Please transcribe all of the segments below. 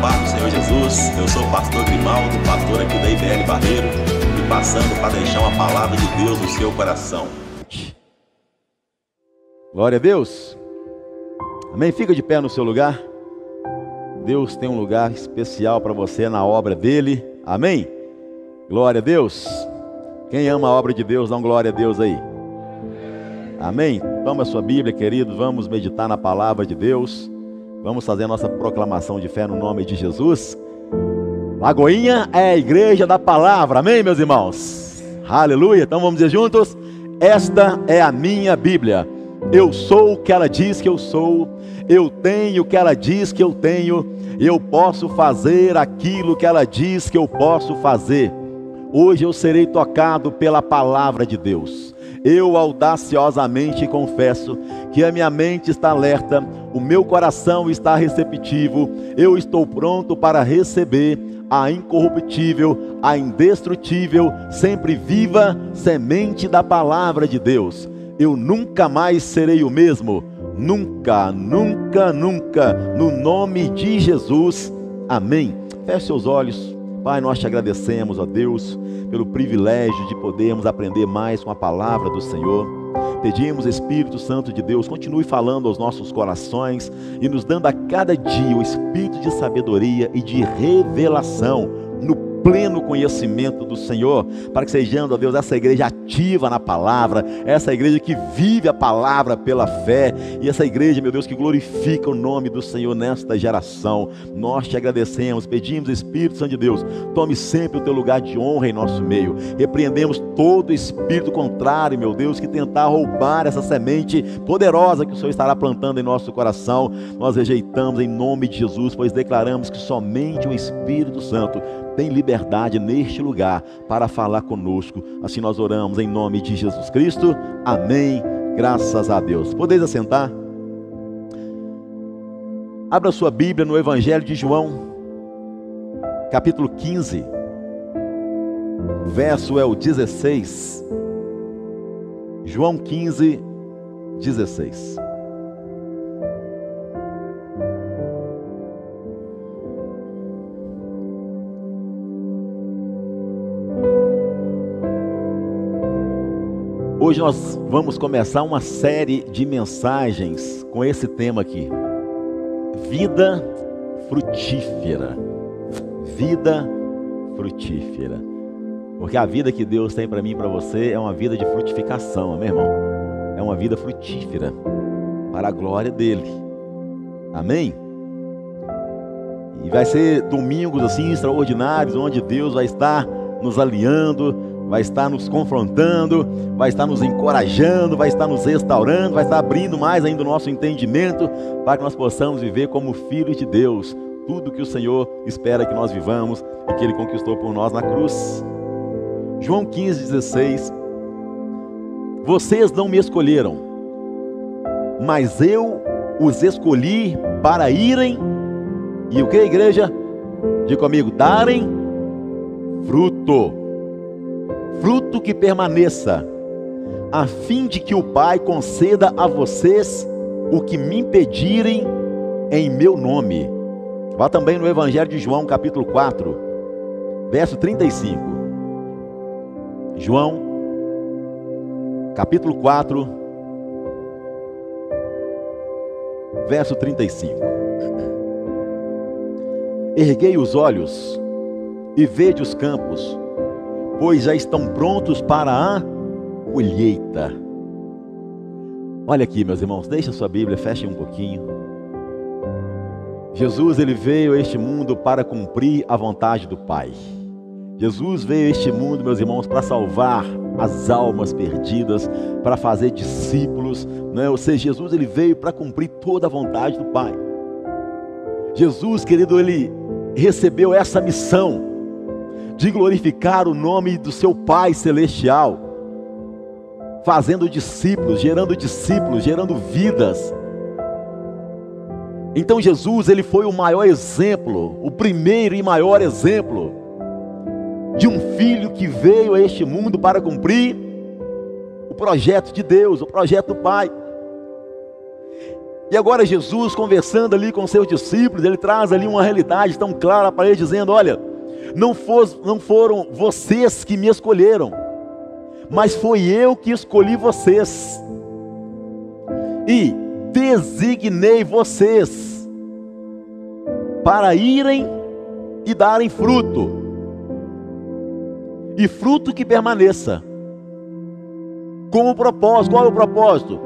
paz do Senhor Jesus. Eu sou o pastor Grimaldo, pastor aqui da IBL Barreiro, e passando para deixar uma palavra de Deus no seu coração. Glória a Deus. Amém? Fica de pé no seu lugar. Deus tem um lugar especial para você na obra dele. Amém? Glória a Deus. Quem ama a obra de Deus, dá um glória a Deus aí. Amém? Toma a sua Bíblia, querido. Vamos meditar na palavra de Deus. Vamos fazer a nossa proclamação de fé no nome de Jesus. Lagoinha é a igreja da palavra. Amém, meus irmãos? Aleluia. Então vamos dizer juntos: esta é a minha Bíblia. Eu sou o que ela diz que eu sou. Eu tenho o que ela diz que eu tenho. Eu posso fazer aquilo que ela diz que eu posso fazer. Hoje eu serei tocado pela palavra de Deus. Eu audaciosamente confesso que a minha mente está alerta, o meu coração está receptivo, eu estou pronto para receber a incorruptível, a indestrutível, sempre viva semente da palavra de Deus. Eu nunca mais serei o mesmo, nunca, nunca, nunca, no nome de Jesus, amém. Feche seus olhos. Pai, nós te agradecemos, ó Deus, pelo privilégio de podermos aprender mais com a palavra do Senhor. Pedimos, Espírito Santo de Deus, continue falando aos nossos corações e nos dando a cada dia o espírito de sabedoria e de revelação no pleno conhecimento do Senhor, para que sejamos, ó Deus, essa igreja ativa na palavra, essa igreja que vive a palavra pela fé, e essa igreja, meu Deus, que glorifica o nome do Senhor nesta geração. Nós te agradecemos, pedimos, Espírito Santo de Deus, tome sempre o teu lugar de honra em nosso meio. Repreendemos todo espírito contrário, meu Deus, que tentar roubar essa semente poderosa que o Senhor estará plantando em nosso coração. Nós rejeitamos em nome de Jesus, pois declaramos que somente o Espírito Santo tem liberdade neste lugar para falar conosco. Assim nós oramos em nome de Jesus Cristo. Amém. Graças a Deus. Podeis assentar? Abra sua Bíblia no Evangelho de João, capítulo 15. O verso é o 16. João 15, 16. Hoje nós vamos começar uma série de mensagens com esse tema aqui: vida frutífera. Vida frutífera. Porque a vida que Deus tem para mim e para você é uma vida de frutificação, amém, irmão? É uma vida frutífera para a glória dele. Amém? E vai ser domingos assim extraordinários, onde Deus vai estar nos alinhando, vai estar nos confrontando, vai estar nos encorajando, vai estar nos restaurando, vai estar abrindo mais ainda o nosso entendimento, para que nós possamos viver como filhos de Deus, tudo que o Senhor espera que nós vivamos e que Ele conquistou por nós na cruz. João 15, 16. Vocês não me escolheram, mas eu os escolhi para irem, e o que, igreja? Diga comigo: darem fruto. Fruto que permaneça, a fim de que o Pai conceda a vocês o que me pedirem em meu nome. Vá também no Evangelho de João, capítulo 4, verso 35. João, capítulo 4, verso 35. Erguei os olhos e vede os campos, pois já estão prontos para a colheita. Olha aqui, meus irmãos, deixa a sua Bíblia, feche um pouquinho. Jesus, ele veio a este mundo para cumprir a vontade do Pai. Jesus veio a este mundo, meus irmãos, para salvar as almas perdidas, para fazer discípulos, né? Ou seja, Jesus, ele veio para cumprir toda a vontade do Pai. Jesus, querido, ele recebeu essa missão de glorificar o nome do seu Pai Celestial, fazendo discípulos, gerando vidas. Então Jesus, ele foi o maior exemplo, o primeiro e maior exemplo de um filho que veio a este mundo para cumprir o projeto de Deus, o projeto do Pai. E agora Jesus, conversando ali com seus discípulos, ele traz ali uma realidade tão clara para eles, dizendo: olha, não foram vocês que me escolheram, mas foi eu que escolhi vocês, e designei vocês para irem e darem fruto, e fruto que permaneça. Com o propósito, qual é o propósito?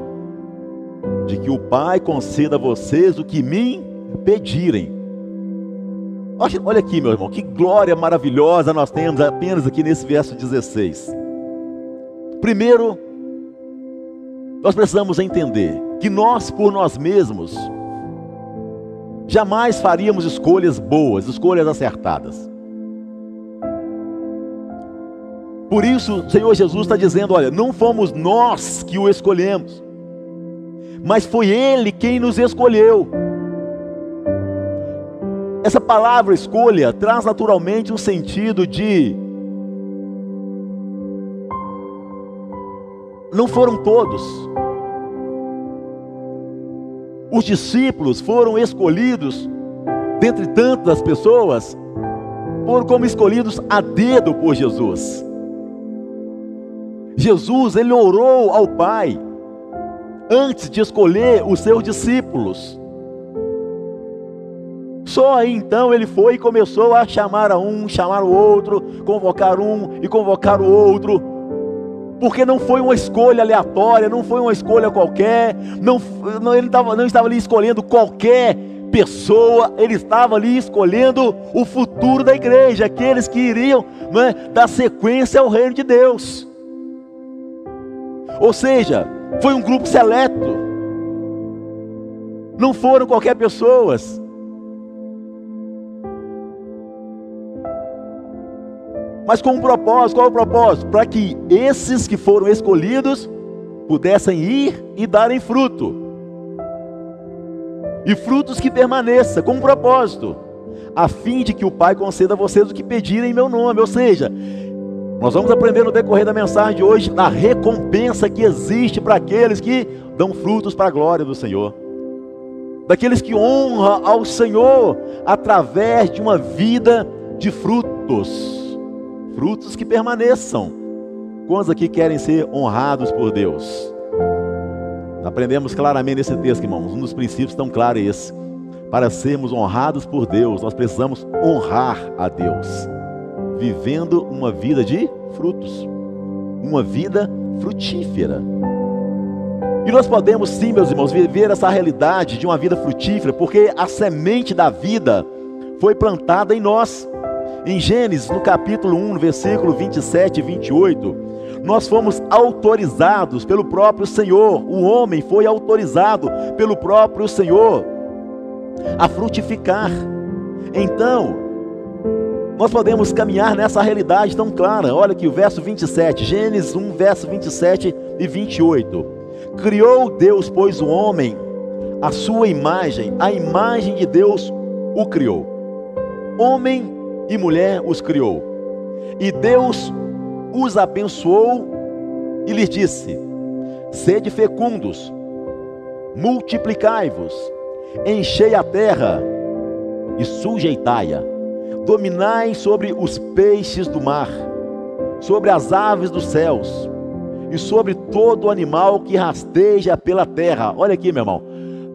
De que o Pai conceda a vocês o que me pedirem. Olha aqui, meu irmão, que glória maravilhosa nós temos apenas aqui nesse verso 16. Primeiro, nós precisamos entender que nós, por nós mesmos, jamais faríamos escolhas boas, escolhas acertadas. Por isso, o Senhor Jesus está dizendo: olha, não fomos nós que o escolhemos, mas foi Ele quem nos escolheu. Essa palavra escolha traz naturalmente um sentido de: não foram todos. Os discípulos foram escolhidos, dentre tantas pessoas, foram como escolhidos a dedo por Jesus. Jesus, ele orou ao Pai antes de escolher os seus discípulos. Só aí então ele foi e começou a chamar a um, chamar o outro, convocar um e convocar o outro, porque não foi uma escolha aleatória, não foi uma escolha qualquer, ele não estava ali escolhendo qualquer pessoa, ele estava ali escolhendo o futuro da igreja, aqueles que iriam, dar sequência ao reino de Deus. Ou seja, foi um grupo seleto, não foram qualquer pessoas. Mas com um propósito. Qual é o propósito? Para que esses que foram escolhidos pudessem ir e darem fruto, e frutos que permaneçam, com um propósito, a fim de que o Pai conceda a vocês o que pedirem em meu nome. Ou seja, nós vamos aprender no decorrer da mensagem de hoje a recompensa que existe para aqueles que dão frutos para a glória do Senhor, daqueles que honram ao Senhor através de uma vida de frutos, frutos que permaneçam. Quantos aqui querem ser honrados por Deus? Aprendemos claramente nesse texto, irmãos, um dos princípios tão claros é esse: para sermos honrados por Deus, nós precisamos honrar a Deus, vivendo uma vida de frutos, uma vida frutífera. E nós podemos sim, meus irmãos, viver essa realidade de uma vida frutífera, porque a semente da vida foi plantada em nós. Em Gênesis, no capítulo 1, versículo 27 e 28, nós fomos autorizados pelo próprio Senhor, o homem foi autorizado pelo próprio Senhor a frutificar. Então, nós podemos caminhar nessa realidade tão clara. Olha aqui o verso 27, Gênesis 1, verso 27 e 28. Criou Deus, pois, o homem, a sua imagem, a imagem de Deus o criou. Homem e mulher os criou. E Deus os abençoou e lhes disse: sede fecundos, multiplicai-vos, enchei a terra e sujeitai-a, dominai sobre os peixes do mar, sobre as aves dos céus e sobre todo animal que rasteja pela terra. Olha aqui, meu irmão,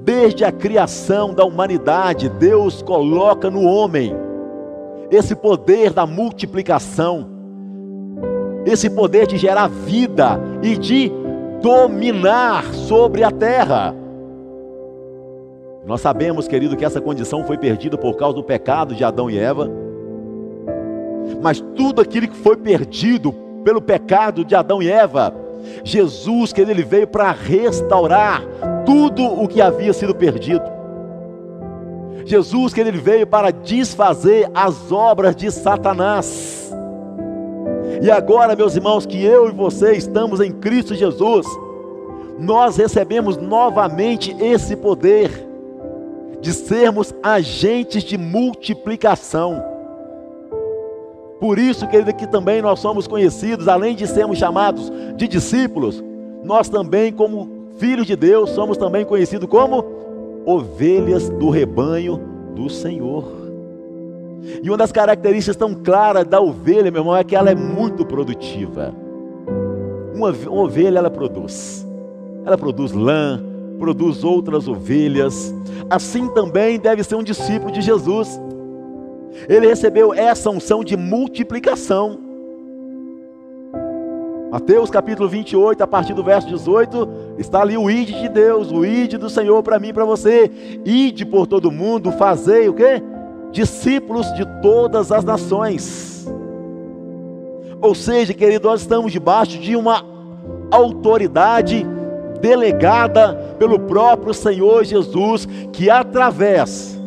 desde a criação da humanidade, Deus coloca no homem esse poder da multiplicação, esse poder de gerar vida e de dominar sobre a terra. Nós sabemos, querido, que essa condição foi perdida por causa do pecado de Adão e Eva, mas tudo aquilo que foi perdido pelo pecado de Adão e Eva, Jesus, querido, ele veio para restaurar tudo o que havia sido perdido. Jesus, que ele veio para desfazer as obras de Satanás. E agora, meus irmãos, que eu e você estamos em Cristo Jesus, nós recebemos novamente esse poder de sermos agentes de multiplicação. Por isso, querido, que também nós somos conhecidos, além de sermos chamados de discípulos, nós também, como filhos de Deus, somos também conhecidos como ovelhas do rebanho do Senhor. E uma das características tão claras da ovelha, meu irmão, é que ela é muito produtiva. Uma ovelha, ela produz lã, produz outras ovelhas. Assim também deve ser um discípulo de Jesus. Ele recebeu essa unção de multiplicação. Mateus capítulo 28, a partir do verso 18, está ali o ide de Deus, o ide do Senhor para mim e para você. Ide por todo mundo, fazei o quê? Discípulos de todas as nações. Ou seja, querido, nós estamos debaixo de uma autoridade delegada pelo próprio Senhor Jesus, que através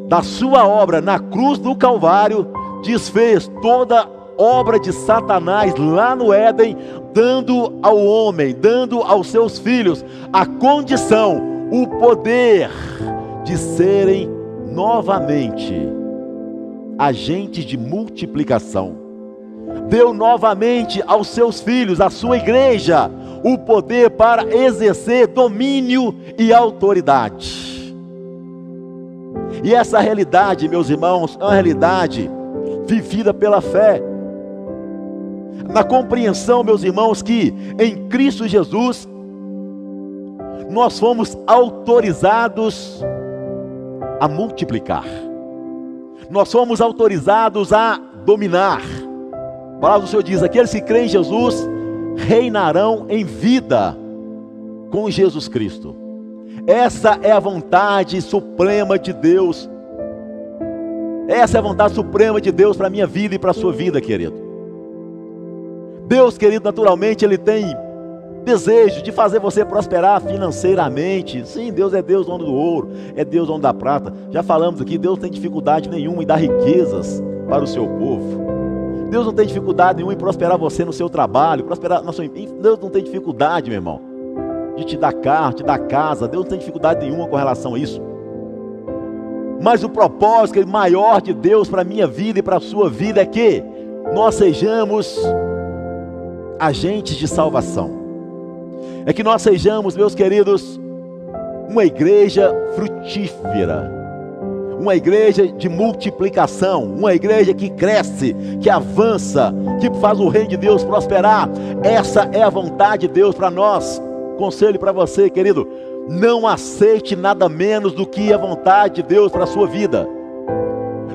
da sua obra na cruz do Calvário, desfez toda obra de Satanás lá no Éden, dando ao homem, dando aos seus filhos a condição, o poder de serem novamente agentes de multiplicação. Deu novamente aos seus filhos, à sua igreja, o poder para exercer domínio e autoridade. E essa realidade, meus irmãos, é uma realidade vivida pela fé. Na compreensão, meus irmãos, que em Cristo Jesus nós fomos autorizados a multiplicar. Nós fomos autorizados a dominar. A palavra do Senhor diz: aqueles que creem em Jesus reinarão em vida com Jesus Cristo. Essa é a vontade suprema de Deus. Essa é a vontade suprema de Deus para a minha vida e para a sua vida, querido. Deus, querido, naturalmente Ele tem desejo de fazer você prosperar financeiramente. Sim, Deus é Deus dono do ouro, é Deus dono da prata. Já falamos aqui, Deus não tem dificuldade nenhuma em dar riquezas para o seu povo. Deus não tem dificuldade nenhuma em prosperar você no seu trabalho, prosperar na sua... Deus não tem dificuldade, meu irmão, de te dar carro, te dar casa. Deus não tem dificuldade nenhuma com relação a isso. Mas o propósito maior de Deus para a minha vida e para a sua vida é que nós sejamos agentes de salvação. É que nós sejamos, meus queridos, uma igreja frutífera, uma igreja de multiplicação, uma igreja que cresce, que avança, que faz o reino de Deus prosperar. Essa é a vontade de Deus para nós. Conselho para você, querido: não aceite nada menos do que a vontade de Deus para a sua vida.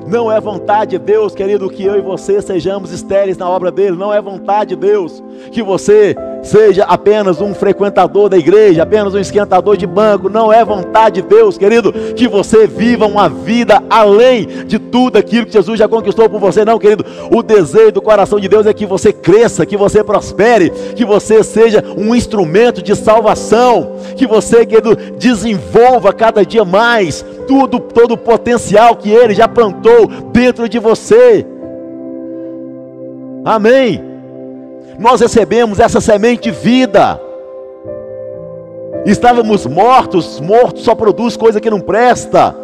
Não é vontade de Deus, querido, que eu e você sejamos estéreis na obra dele. Não é vontade de Deus que você seja apenas um frequentador da igreja, apenas um esquentador de banco. Não é vontade de Deus, querido, que você viva uma vida além de tudo aquilo que Jesus já conquistou por você. Não, querido, o desejo do coração de Deus é que você cresça, que você prospere, que você seja um instrumento de salvação, que você, querido, desenvolva cada dia mais todo o potencial que Ele já plantou dentro de você. Amém? Nós recebemos essa semente de vida. Estávamos mortos só produz coisa que não presta.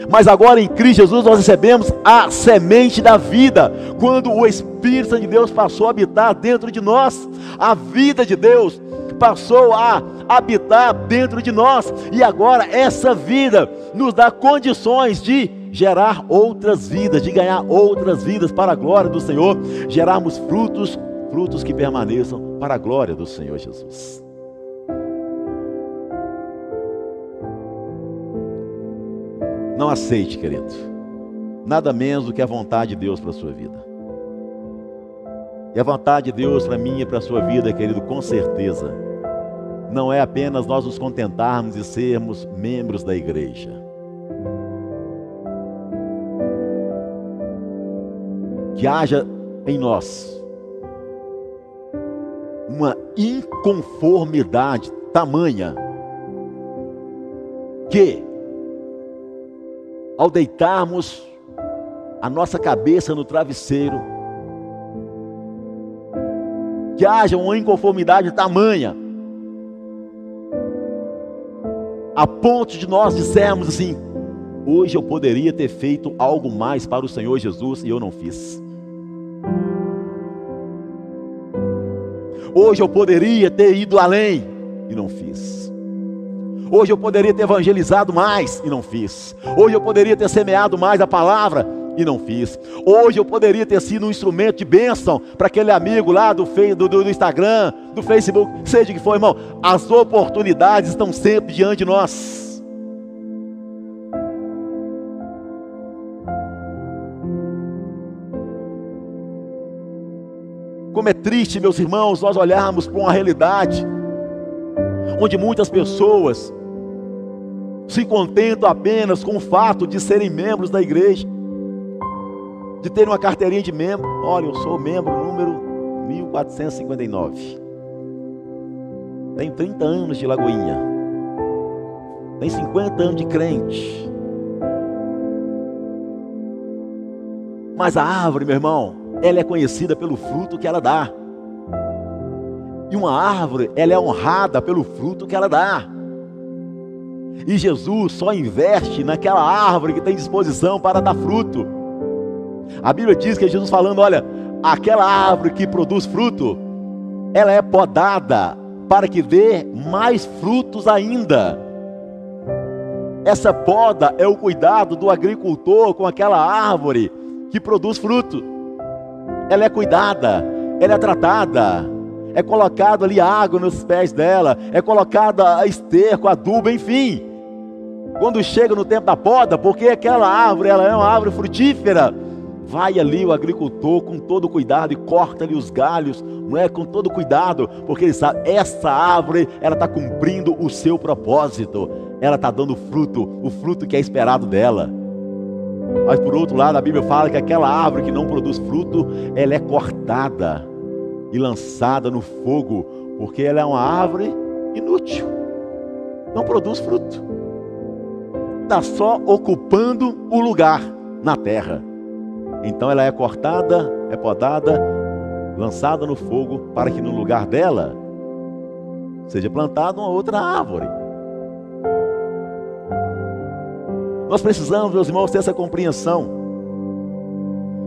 Mas agora em Cristo Jesus nós recebemos a semente da vida. Quando o Espírito Santo de Deus passou a habitar dentro de nós, a vida de Deus passou a habitar dentro de nós. E agora essa vida nos dá condições de gerar outras vidas, de ganhar outras vidas para a glória do Senhor. Gerarmos frutos que permaneçam para a glória do Senhor Jesus. Não aceite, querido, nada menos do que a vontade de Deus para a sua vida. E a vontade de Deus para mim e para a sua vida, querido, com certeza, não é apenas nós nos contentarmos e sermos membros da igreja. Que haja em nós uma inconformidade tamanha que, ao deitarmos a nossa cabeça no travesseiro, que haja uma inconformidade tamanha a ponto de nós dissermos assim: hoje eu poderia ter feito algo mais para o Senhor Jesus e eu não fiz. Hoje eu poderia ter ido além e não fiz. Hoje eu poderia ter evangelizado mais e não fiz. Hoje eu poderia ter semeado mais a palavra e não fiz. Hoje eu poderia ter sido um instrumento de bênção para aquele amigo lá do Instagram, do Facebook, seja o que for, irmão. As oportunidades estão sempre diante de nós. Como é triste, meus irmãos, nós olharmos para uma realidade onde muitas pessoas se contentam apenas com o fato de serem membros da igreja, de terem uma carteirinha de membro. Olha, eu sou membro número 1459. Tenho 30 anos de Lagoinha. Tenho 50 anos de crente. Mas a árvore, meu irmão, ela é conhecida pelo fruto que ela dá. E uma árvore, ela é honrada pelo fruto que ela dá. E Jesus só investe naquela árvore que tem disposição para dar fruto. A Bíblia diz que é Jesus falando, olha, aquela árvore que produz fruto, ela é podada para que dê mais frutos ainda. Essa poda é o cuidado do agricultor com aquela árvore que produz fruto. Ela é cuidada, ela é tratada, é colocado ali água nos pés dela, é colocada esterco, adubo, enfim. Quando chega no tempo da poda, porque aquela árvore, ela é uma árvore frutífera, vai ali o agricultor com todo cuidado e corta ali os galhos, não é? Com todo cuidado, porque ele sabe, essa árvore, ela está cumprindo o seu propósito, ela está dando fruto, o fruto que é esperado dela. Mas por outro lado, a Bíblia fala que aquela árvore que não produz fruto, ela é cortada e lançada no fogo, porque ela é uma árvore inútil, não produz fruto, está só ocupando o lugar na terra. Então ela é cortada, é podada, lançada no fogo, para que no lugar dela seja plantada uma outra árvore. Nós precisamos, meus irmãos, ter essa compreensão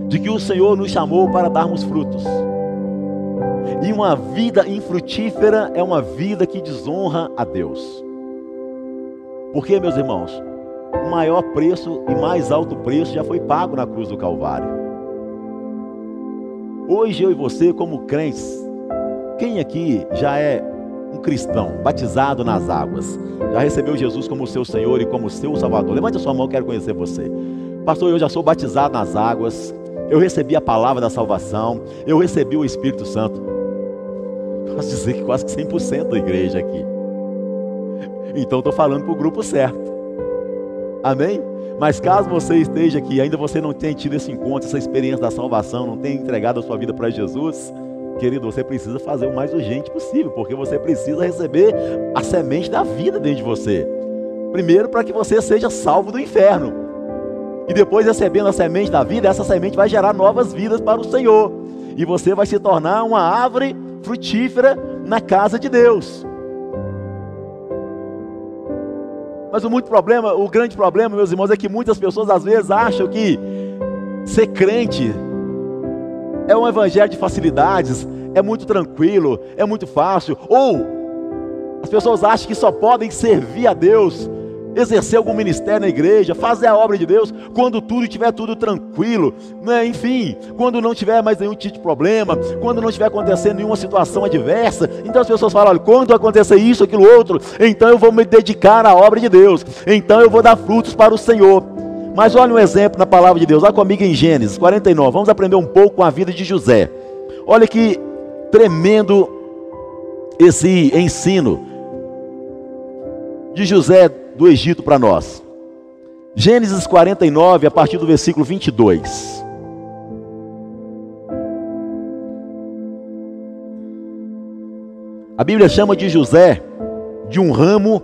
de que o Senhor nos chamou para darmos frutos. E uma vida infrutífera é uma vida que desonra a Deus. Porque, meus irmãos, o maior preço e mais alto preço já foi pago na cruz do Calvário. Hoje eu e você, como crentes, quem aqui já é um cristão, batizado nas águas, já recebeu Jesus como seu Senhor e como seu Salvador? Levante a sua mão, eu quero conhecer você. Pastor, eu já sou batizado nas águas, eu recebi a palavra da salvação, eu recebi o Espírito Santo. Posso dizer que quase que 100% da igreja aqui. Então estou falando para o grupo certo. Amém? Mas caso você esteja aqui, ainda você não tenha tido esse encontro, essa experiência da salvação, não tenha entregado a sua vida para Jesus, querido, você precisa fazer o mais urgente possível, porque você precisa receber a semente da vida dentro de você. Primeiro, para que você seja salvo do inferno. E depois, recebendo a semente da vida, essa semente vai gerar novas vidas para o Senhor. E você vai se tornar uma árvore frutífera na casa de Deus. Mas o grande problema, meus irmãos, é que muitas pessoas às vezes acham que ser crente é um evangelho de facilidades, é muito tranquilo, é muito fácil. Ou as pessoas acham que só podem servir a Deus, exercer algum ministério na igreja, fazer a obra de Deus, quando tudo estiver tudo tranquilo, né? Enfim, quando não tiver mais nenhum tipo de problema, quando não estiver acontecendo nenhuma situação adversa. Então as pessoas falam, olha, quando acontecer isso, aquilo, outro, então eu vou me dedicar à obra de Deus, então eu vou dar frutos para o Senhor. Mas olha um exemplo na palavra de Deus, olha comigo em Gênesis 49, vamos aprender um pouco com a vida de José. Olha que tremendo esse ensino de José do Egito para nós. Gênesis 49, a partir do versículo 22. A Bíblia chama de José de um ramo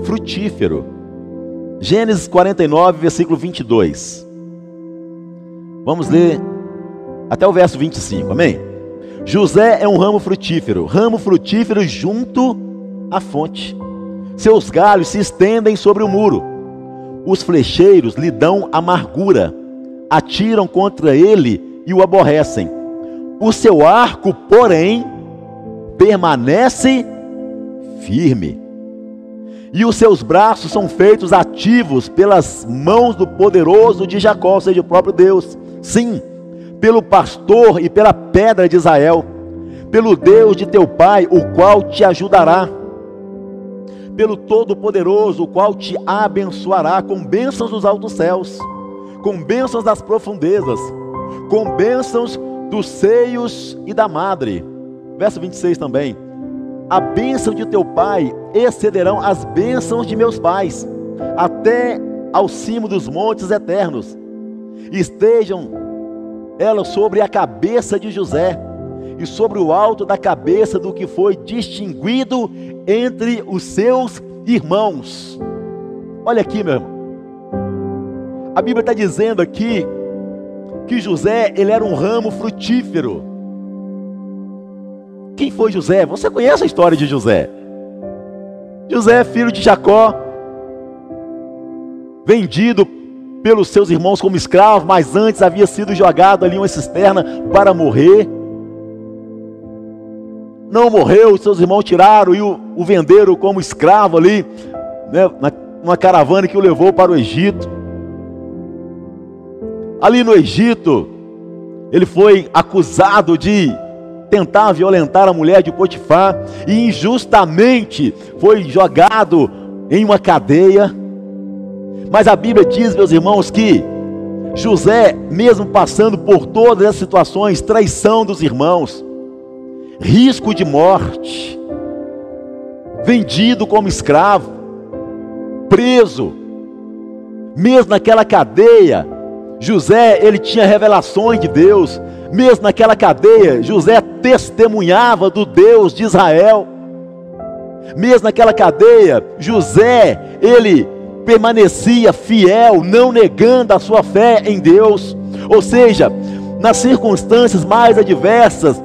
frutífero. Gênesis 49, versículo 22. Vamos ler até o verso 25, amém? José é um ramo frutífero junto à fonte. Seus galhos se estendem sobre o muro. Os flecheiros lhe dão amargura, atiram contra ele e o aborrecem. O seu arco, porém, permanece firme. e os seus braços são feitos ativos pelas mãos do poderoso de Jacó, ou seja, o próprio Deus. Sim, pelo pastor e pela pedra de Israel, pelo Deus de teu pai, o qual te ajudará, pelo Todo-Poderoso, o qual te abençoará com bênçãos dos altos céus, com bênçãos das profundezas, com bênçãos dos seios e da madre. Verso 26 também. A bênção de teu pai excederão as bênçãos de meus pais, até ao cimo dos montes eternos. Estejam elas sobre a cabeça de José, e sobre o alto da cabeça do que foi distinguido entre os seus irmãos. Olha aqui, meu irmão. A Bíblia está dizendo aqui que José, ele era um ramo frutífero. Quem foi José? Você conhece a história de José? José, filho de Jacó, vendido pelos seus irmãos como escravo, mas antes havia sido jogado ali em uma cisterna para morrer. Não morreu, seus irmãos tiraram e o venderam como escravo ali, né, numa caravana que o levou para o Egito. Ali no Egito, ele foi acusado de tentar violentar a mulher de Potifar e injustamente foi jogado em uma cadeia. Mas a Bíblia diz, meus irmãos, que José, mesmo passando por todas as situações, traição dos irmãos, risco de morte, vendido como escravo, preso, mesmo naquela cadeia, José, ele tinha revelações de Deus. Mesmo naquela cadeia, José testemunhava do Deus de Israel. Mesmo naquela cadeia, José, ele permanecia fiel, não negando a sua fé em Deus. Ou seja, nas circunstâncias mais adversas,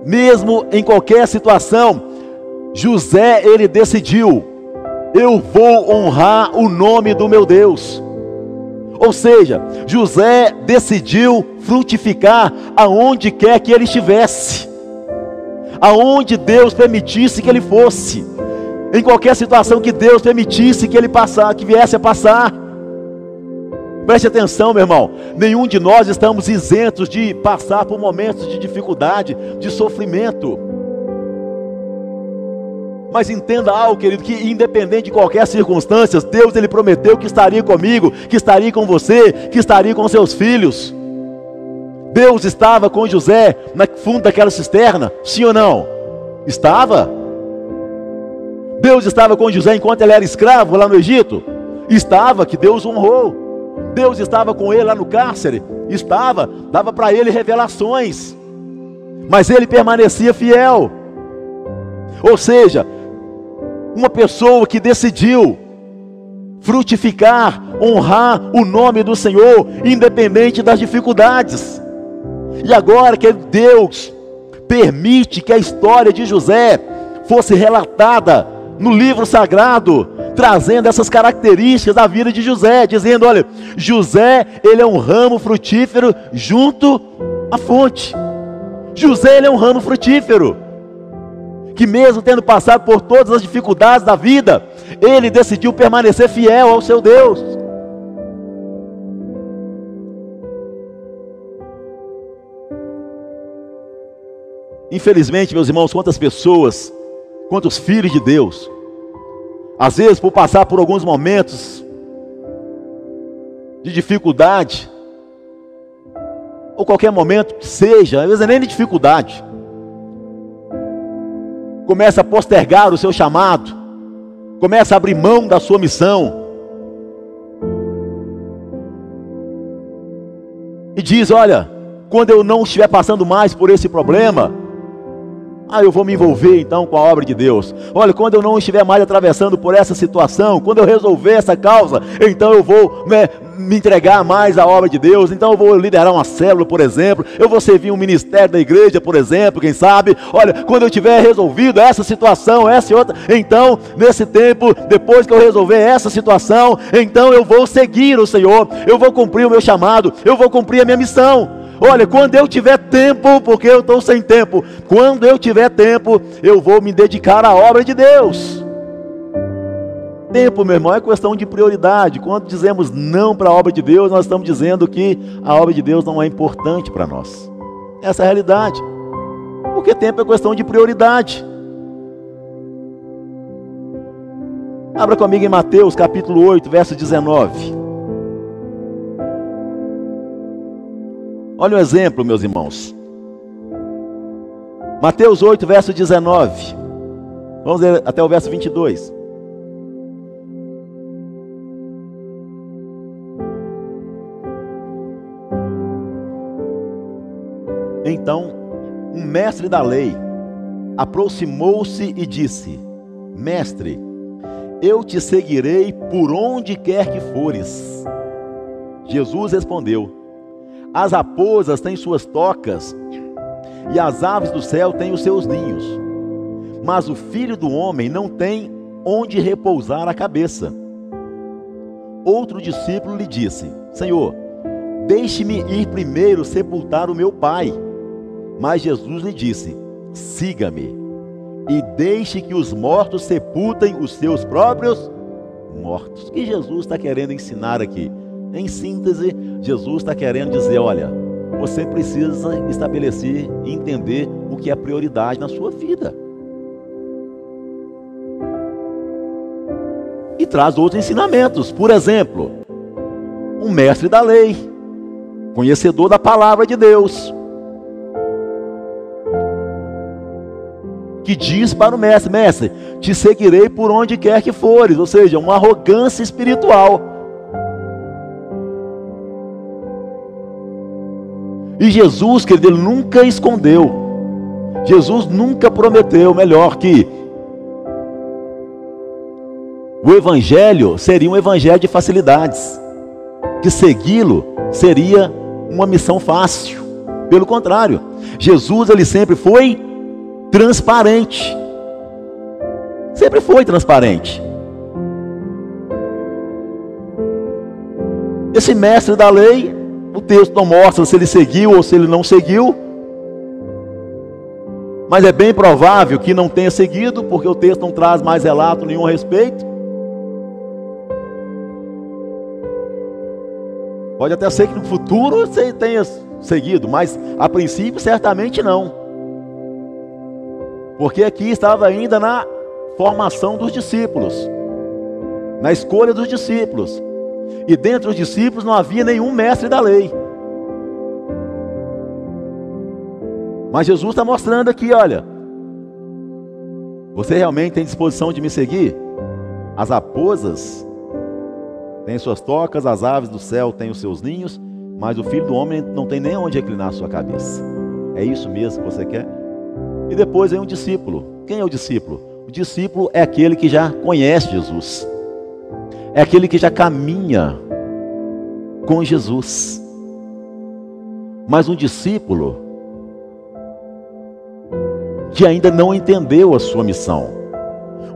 mesmo em qualquer situação, José, ele decidiu: eu vou honrar o nome do meu Deus. Ou seja, José decidiu frutificar aonde quer que ele estivesse, aonde Deus permitisse que ele fosse, em qualquer situação que Deus permitisse que ele que viesse a passar. Preste atenção, meu irmão, nenhum de nós estamos isentos de passar por momentos de dificuldade, de sofrimento. Mas entenda algo, querido, que independente de qualquer circunstância, Deus, ele prometeu que estaria comigo, que estaria com você, que estaria com seus filhos. Deus estava com José no fundo daquela cisterna, sim ou não? Estava. Deus estava com José enquanto ele era escravo lá no Egito? Estava, que Deus honrou. Deus estava com ele lá no cárcere? Estava, dava para ele revelações, mas ele permanecia fiel. Ou seja, uma pessoa que decidiu frutificar, honrar o nome do Senhor, independente das dificuldades. E agora que Deus permite que a história de José fosse relatada no livro sagrado, trazendo essas características da vida de José, dizendo: olha, José, ele é um ramo frutífero junto à fonte. José, ele é um ramo frutífero, que mesmo tendo passado por todas as dificuldades da vida, ele decidiu permanecer fiel ao seu Deus. Infelizmente, meus irmãos, quantas pessoas, quantos filhos de Deus, às vezes por passar por alguns momentos de dificuldade, ou qualquer momento que seja, às vezes nem de dificuldade, começa a postergar o seu chamado, começa a abrir mão da sua missão, e diz: olha, quando eu não estiver passando mais por esse problema, eu vou me envolver então com a obra de Deus. Olha, quando eu não estiver mais atravessando por essa situação, quando eu resolver essa causa, então eu vou me entregar mais à obra de Deus. Então eu vou liderar uma célula, por exemplo. Eu vou servir um ministério da igreja, por exemplo, quem sabe. Olha, quando eu tiver resolvido essa situação, essa e outra, então nesse tempo, depois que eu resolver essa situação, então eu vou seguir o Senhor, eu vou cumprir o meu chamado, eu vou cumprir a minha missão. Olha, quando eu tiver tempo, porque eu estou sem tempo, quando eu tiver tempo, eu vou me dedicar à obra de Deus. Tempo, meu irmão, é questão de prioridade. Quando dizemos não para a obra de Deus, nós estamos dizendo que a obra de Deus não é importante para nós. Essa é a realidade. Porque tempo é questão de prioridade. Abra comigo em Mateus capítulo 8, verso 19. Olha um exemplo, meus irmãos. Mateus 8, verso 19. Vamos ler até o verso 22. Então, um mestre da lei aproximou-se e disse: Mestre, eu te seguirei por onde quer que fores. Jesus respondeu: As raposas têm suas tocas e as aves do céu têm os seus ninhos, mas o Filho do Homem não tem onde repousar a cabeça. Outro discípulo lhe disse: Senhor, deixe-me ir primeiro sepultar o meu pai. Mas Jesus lhe disse: Siga-me e deixe que os mortos sepultem os seus próprios mortos. O que Jesus está querendo ensinar aqui? Em síntese, Jesus está querendo dizer: olha, você precisa estabelecer e entender o que é prioridade na sua vida. E traz outros ensinamentos. Por exemplo, um mestre da lei, conhecedor da palavra de Deus, que diz para o mestre: Mestre, te seguirei por onde quer que fores. Ou seja, uma arrogância espiritual. E Jesus, querido, ele nunca escondeu. Jesus nunca prometeu, melhor, que o evangelho seria um evangelho de facilidades, que segui-lo seria uma missão fácil. Pelo contrário, Jesus, ele sempre foi transparente. Sempre foi transparente. Esse mestre da lei, o texto não mostra se ele seguiu ou se ele não seguiu, mas é bem provável que não tenha seguido, porque o texto não traz mais relato nenhum a respeito. Pode até ser que no futuro você tenha seguido, mas a princípio certamente não. Porque aqui estava ainda na formação dos discípulos, na escolha dos discípulos. E dentre os discípulos não havia nenhum mestre da lei. Mas Jesus está mostrando aqui, olha, você realmente tem disposição de me seguir? As raposas têm suas tocas, as aves do céu têm os seus ninhos, mas o Filho do Homem não tem nem onde reclinar a sua cabeça. É isso mesmo que você quer? E depois vem um discípulo. Quem é o discípulo? O discípulo é aquele que já conhece Jesus. É aquele que já caminha com Jesus. Mas um discípulo que ainda não entendeu a sua missão.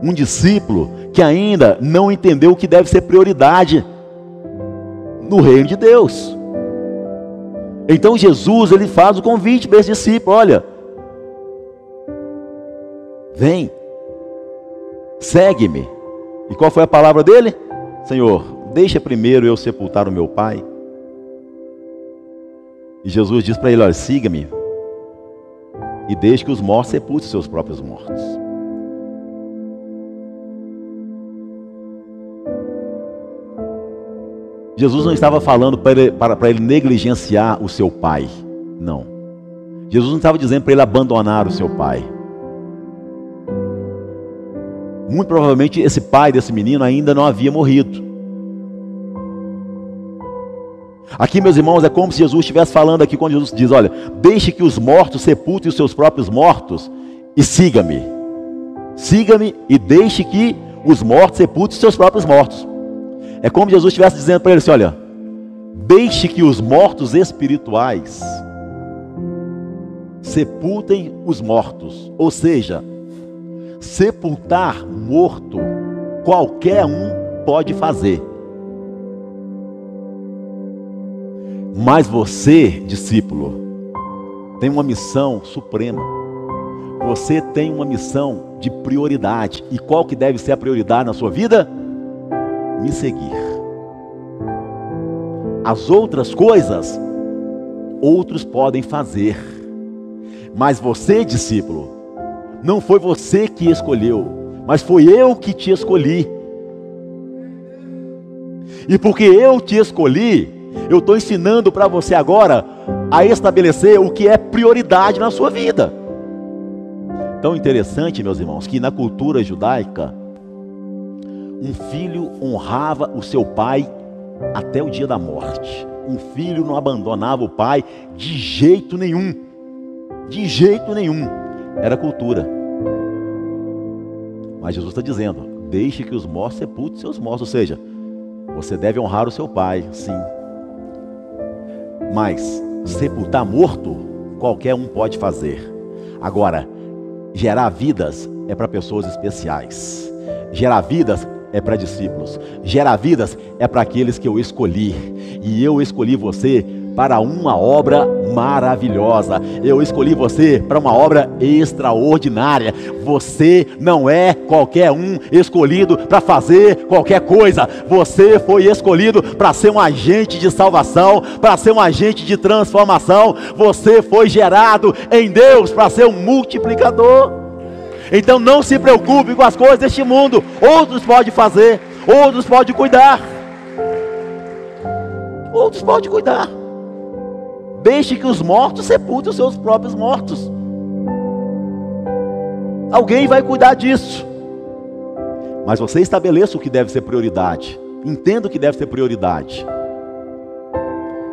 Um discípulo que ainda não entendeu o que deve ser prioridade no reino de Deus. Então Jesus, ele faz o convite para esse discípulo: olha, vem, segue-me. E qual foi a palavra dele? Senhor, deixa primeiro eu sepultar o meu pai. E Jesus diz para ele: olha, siga-me e deixe que os mortos sepultem seus próprios mortos. Jesus não estava falando para ele negligenciar o seu pai. Não. Jesus não estava dizendo para ele abandonar o seu pai. Muito provavelmente esse pai desse menino ainda não havia morrido. Aqui, meus irmãos, é como se Jesus estivesse falando aqui, quando Jesus diz: olha, deixe que os mortos sepultem os seus próprios mortos e siga-me. Siga-me e deixe que os mortos sepultem os seus próprios mortos. É como se Jesus estivesse dizendo para ele assim: olha, deixe que os mortos espirituais sepultem os mortos. Ou seja, sepultar morto, qualquer um pode fazer. Mas você, discípulo, tem uma missão suprema. Você tem uma missão de prioridade. E qual que deve ser a prioridade na sua vida? me seguir. As outras coisas, outros podem fazer. Mas você, discípulo, não foi você que escolheu, mas foi eu que te escolhi. E porque eu te escolhi, eu estou ensinando para você agora a estabelecer o que é prioridade na sua vida. Tão interessante, meus irmãos, que na cultura judaica, um filho honrava o seu pai até o dia da morte. Um filho não abandonava o pai de jeito nenhum. De jeito nenhum. Era cultura. Mas Jesus está dizendo, deixe que os mortos sepultem seus mortos. Ou seja, você deve honrar o seu pai, sim. Mas sepultar morto, qualquer um pode fazer. Agora, gerar vidas é para pessoas especiais. Gerar vidas é para discípulos. Gerar vidas é para aqueles que eu escolhi. E eu escolhi você para uma obra maravilhosa. Eu escolhi você para uma obra extraordinária. Você não é qualquer um escolhido para fazer qualquer coisa. Você foi escolhido para ser um agente de salvação, para ser um agente de transformação. Você foi gerado em Deus para ser um multiplicador. Então não se preocupe com as coisas deste mundo. Outros podem fazer, outros podem cuidar. Outros podem cuidar. Deixe que os mortos sepultem os seus próprios mortos. Alguém vai cuidar disso. Mas você estabeleça o que deve ser prioridade. Entenda o que deve ser prioridade.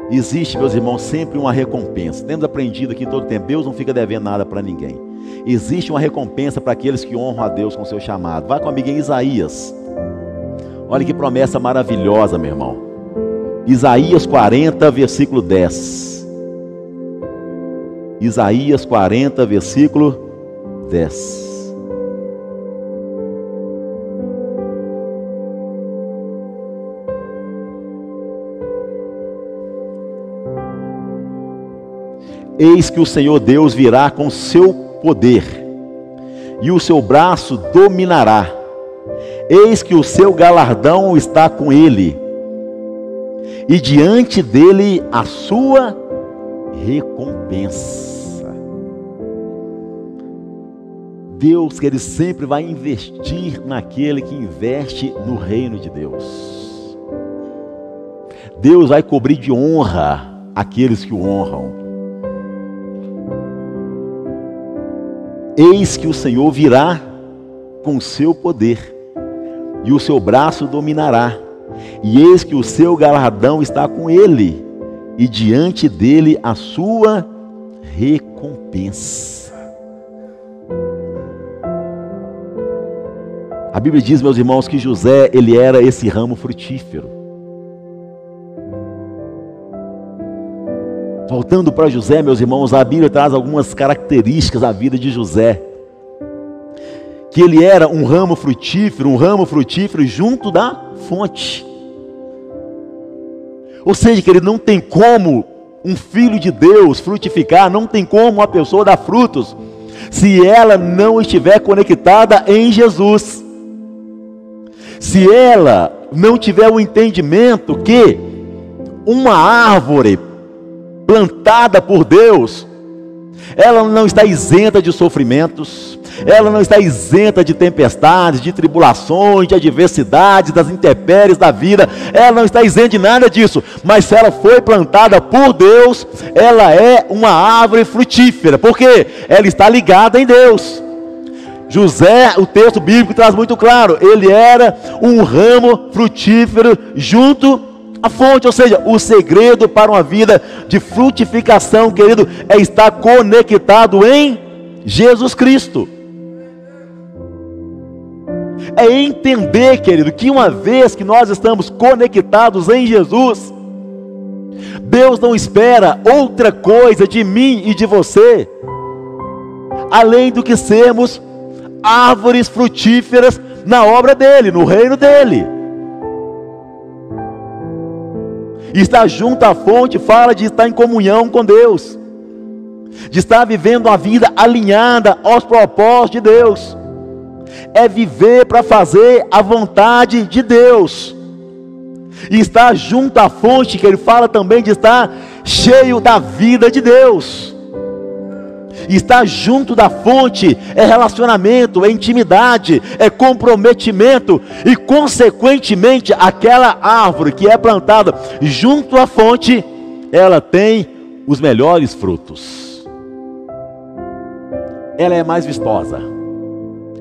Existe, meus irmãos, sempre uma recompensa. Temos aprendido aqui todo tempo, Deus não fica devendo nada para ninguém. Existe uma recompensa para aqueles que honram a Deus com o seu chamado. Vai comigo em Isaías. Olha que promessa maravilhosa, meu irmão. Isaías 40, versículo 10. Isaías 40, versículo 10. Eis que o Senhor Deus virá com seu poder, e o seu braço dominará. Eis que o seu galardão está com ele, e diante dele a sua recompensa. Deus, que Ele sempre vai investir naquele que investe no reino de Deus. Deus vai cobrir de honra aqueles que o honram. Eis que o Senhor virá com o seu poder, e o seu braço dominará, e eis que o seu galardão está com ele, e diante dele a sua recompensa. A Bíblia diz, meus irmãos, que José, ele era esse ramo frutífero. Voltando para José, meus irmãos, a Bíblia traz algumas características da vida de José. Que ele era um ramo frutífero junto da fonte. Ou seja, que ele não tem como um filho de Deus frutificar, não tem como uma pessoa dar frutos, se ela não estiver conectada em Jesus. Se ela não tiver o entendimento que uma árvore plantada por Deus, ela não está isenta de sofrimentos, ela não está isenta de tempestades, de tribulações, de adversidades, das intempéries da vida, ela não está isenta de nada disso, mas se ela foi plantada por Deus, ela é uma árvore frutífera, porque ela está ligada em Deus. José, o texto bíblico traz muito claro, ele era um ramo frutífero junto à fonte, ou seja, o segredo para uma vida de frutificação, querido, é estar conectado em Jesus Cristo. É entender, querido, que uma vez que nós estamos conectados em Jesus, Deus não espera outra coisa de mim e de você, além do que sermos árvores frutíferas na obra dele, no reino dele. Estar junto à fonte fala de estar em comunhão com Deus, de estar vivendo uma vida alinhada aos propósitos de Deus. É viver para fazer a vontade de Deus. E está junto à fonte, que ele fala também de estar cheio da vida de Deus. E estar junto da fonte é relacionamento, é intimidade, é comprometimento. E consequentemente, aquela árvore que é plantada junto à fonte, ela tem os melhores frutos. Ela é mais vistosa,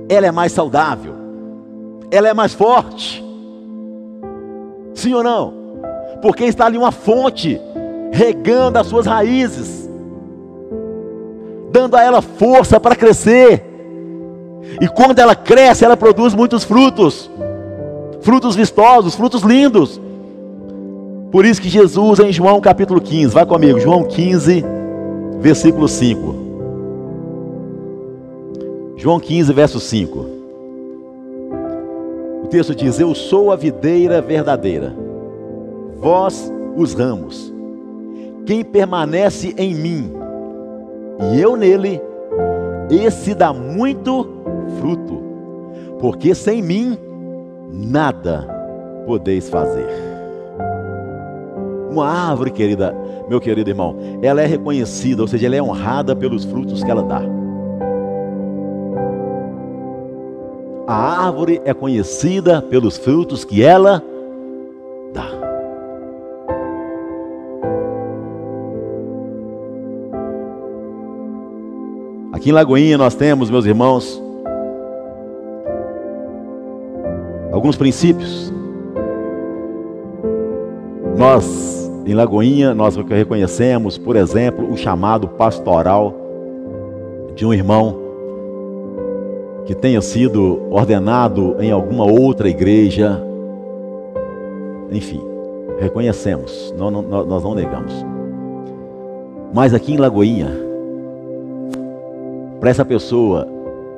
ela é mais saudável, ela é mais forte. Sim ou não? Porque está ali uma fonte regando as suas raízes, dando a ela força para crescer. E quando ela cresce, ela produz muitos frutos, frutos vistosos, frutos lindos. Por isso que Jesus, em João capítulo 15, vai comigo, João 15, versículo 5. João 15, verso 5. O texto diz: eu sou a videira verdadeira, vós os ramos. Quem permanece em mim e eu nele, esse dá muito fruto, porque sem mim nada podeis fazer. Uma árvore, querida, meu querido irmão, ela é reconhecida, ou seja, ela é honrada pelos frutos que ela dá. A árvore é conhecida pelos frutos que ela dá. Aqui em Lagoinha nós temos, meus irmãos, alguns princípios. Nós, em Lagoinha, nós reconhecemos, por exemplo, o chamado pastoral de um irmão que tenha sido ordenado em alguma outra igreja. Enfim, reconhecemos, nós não negamos. Mas aqui em Lagoinha, para essa pessoa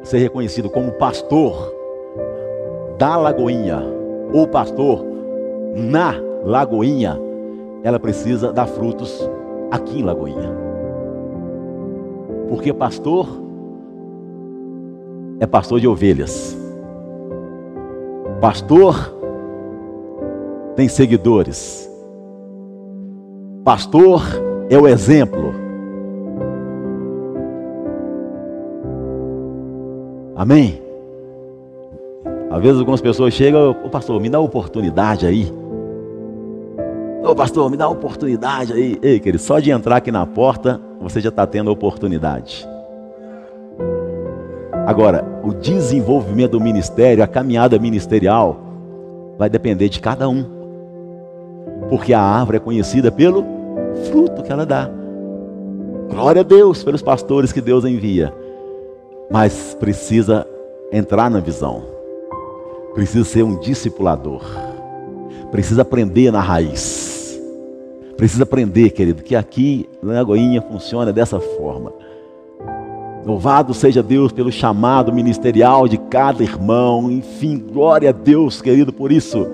ser reconhecido como pastor da Lagoinha, ou pastor na Lagoinha, ela precisa dar frutos aqui em Lagoinha. Porque pastor é pastor de ovelhas. Pastor tem seguidores. Pastor é o exemplo. Amém? Às vezes algumas pessoas chegam: ô pastor, me dá uma oportunidade aí. Ô pastor, me dá uma oportunidade aí. Ei, querido, só de entrar aqui na porta, você já está tendo a oportunidade. Agora, o desenvolvimento do ministério, a caminhada ministerial, vai depender de cada um. Porque a árvore é conhecida pelo fruto que ela dá. Glória a Deus pelos pastores que Deus envia. Mas precisa entrar na visão. Precisa ser um discipulador. Precisa aprender na raiz. Precisa aprender, querido, que aqui na Lagoinha funciona dessa forma. Louvado seja Deus pelo chamado ministerial de cada irmão. Enfim, glória a Deus, querido, por isso.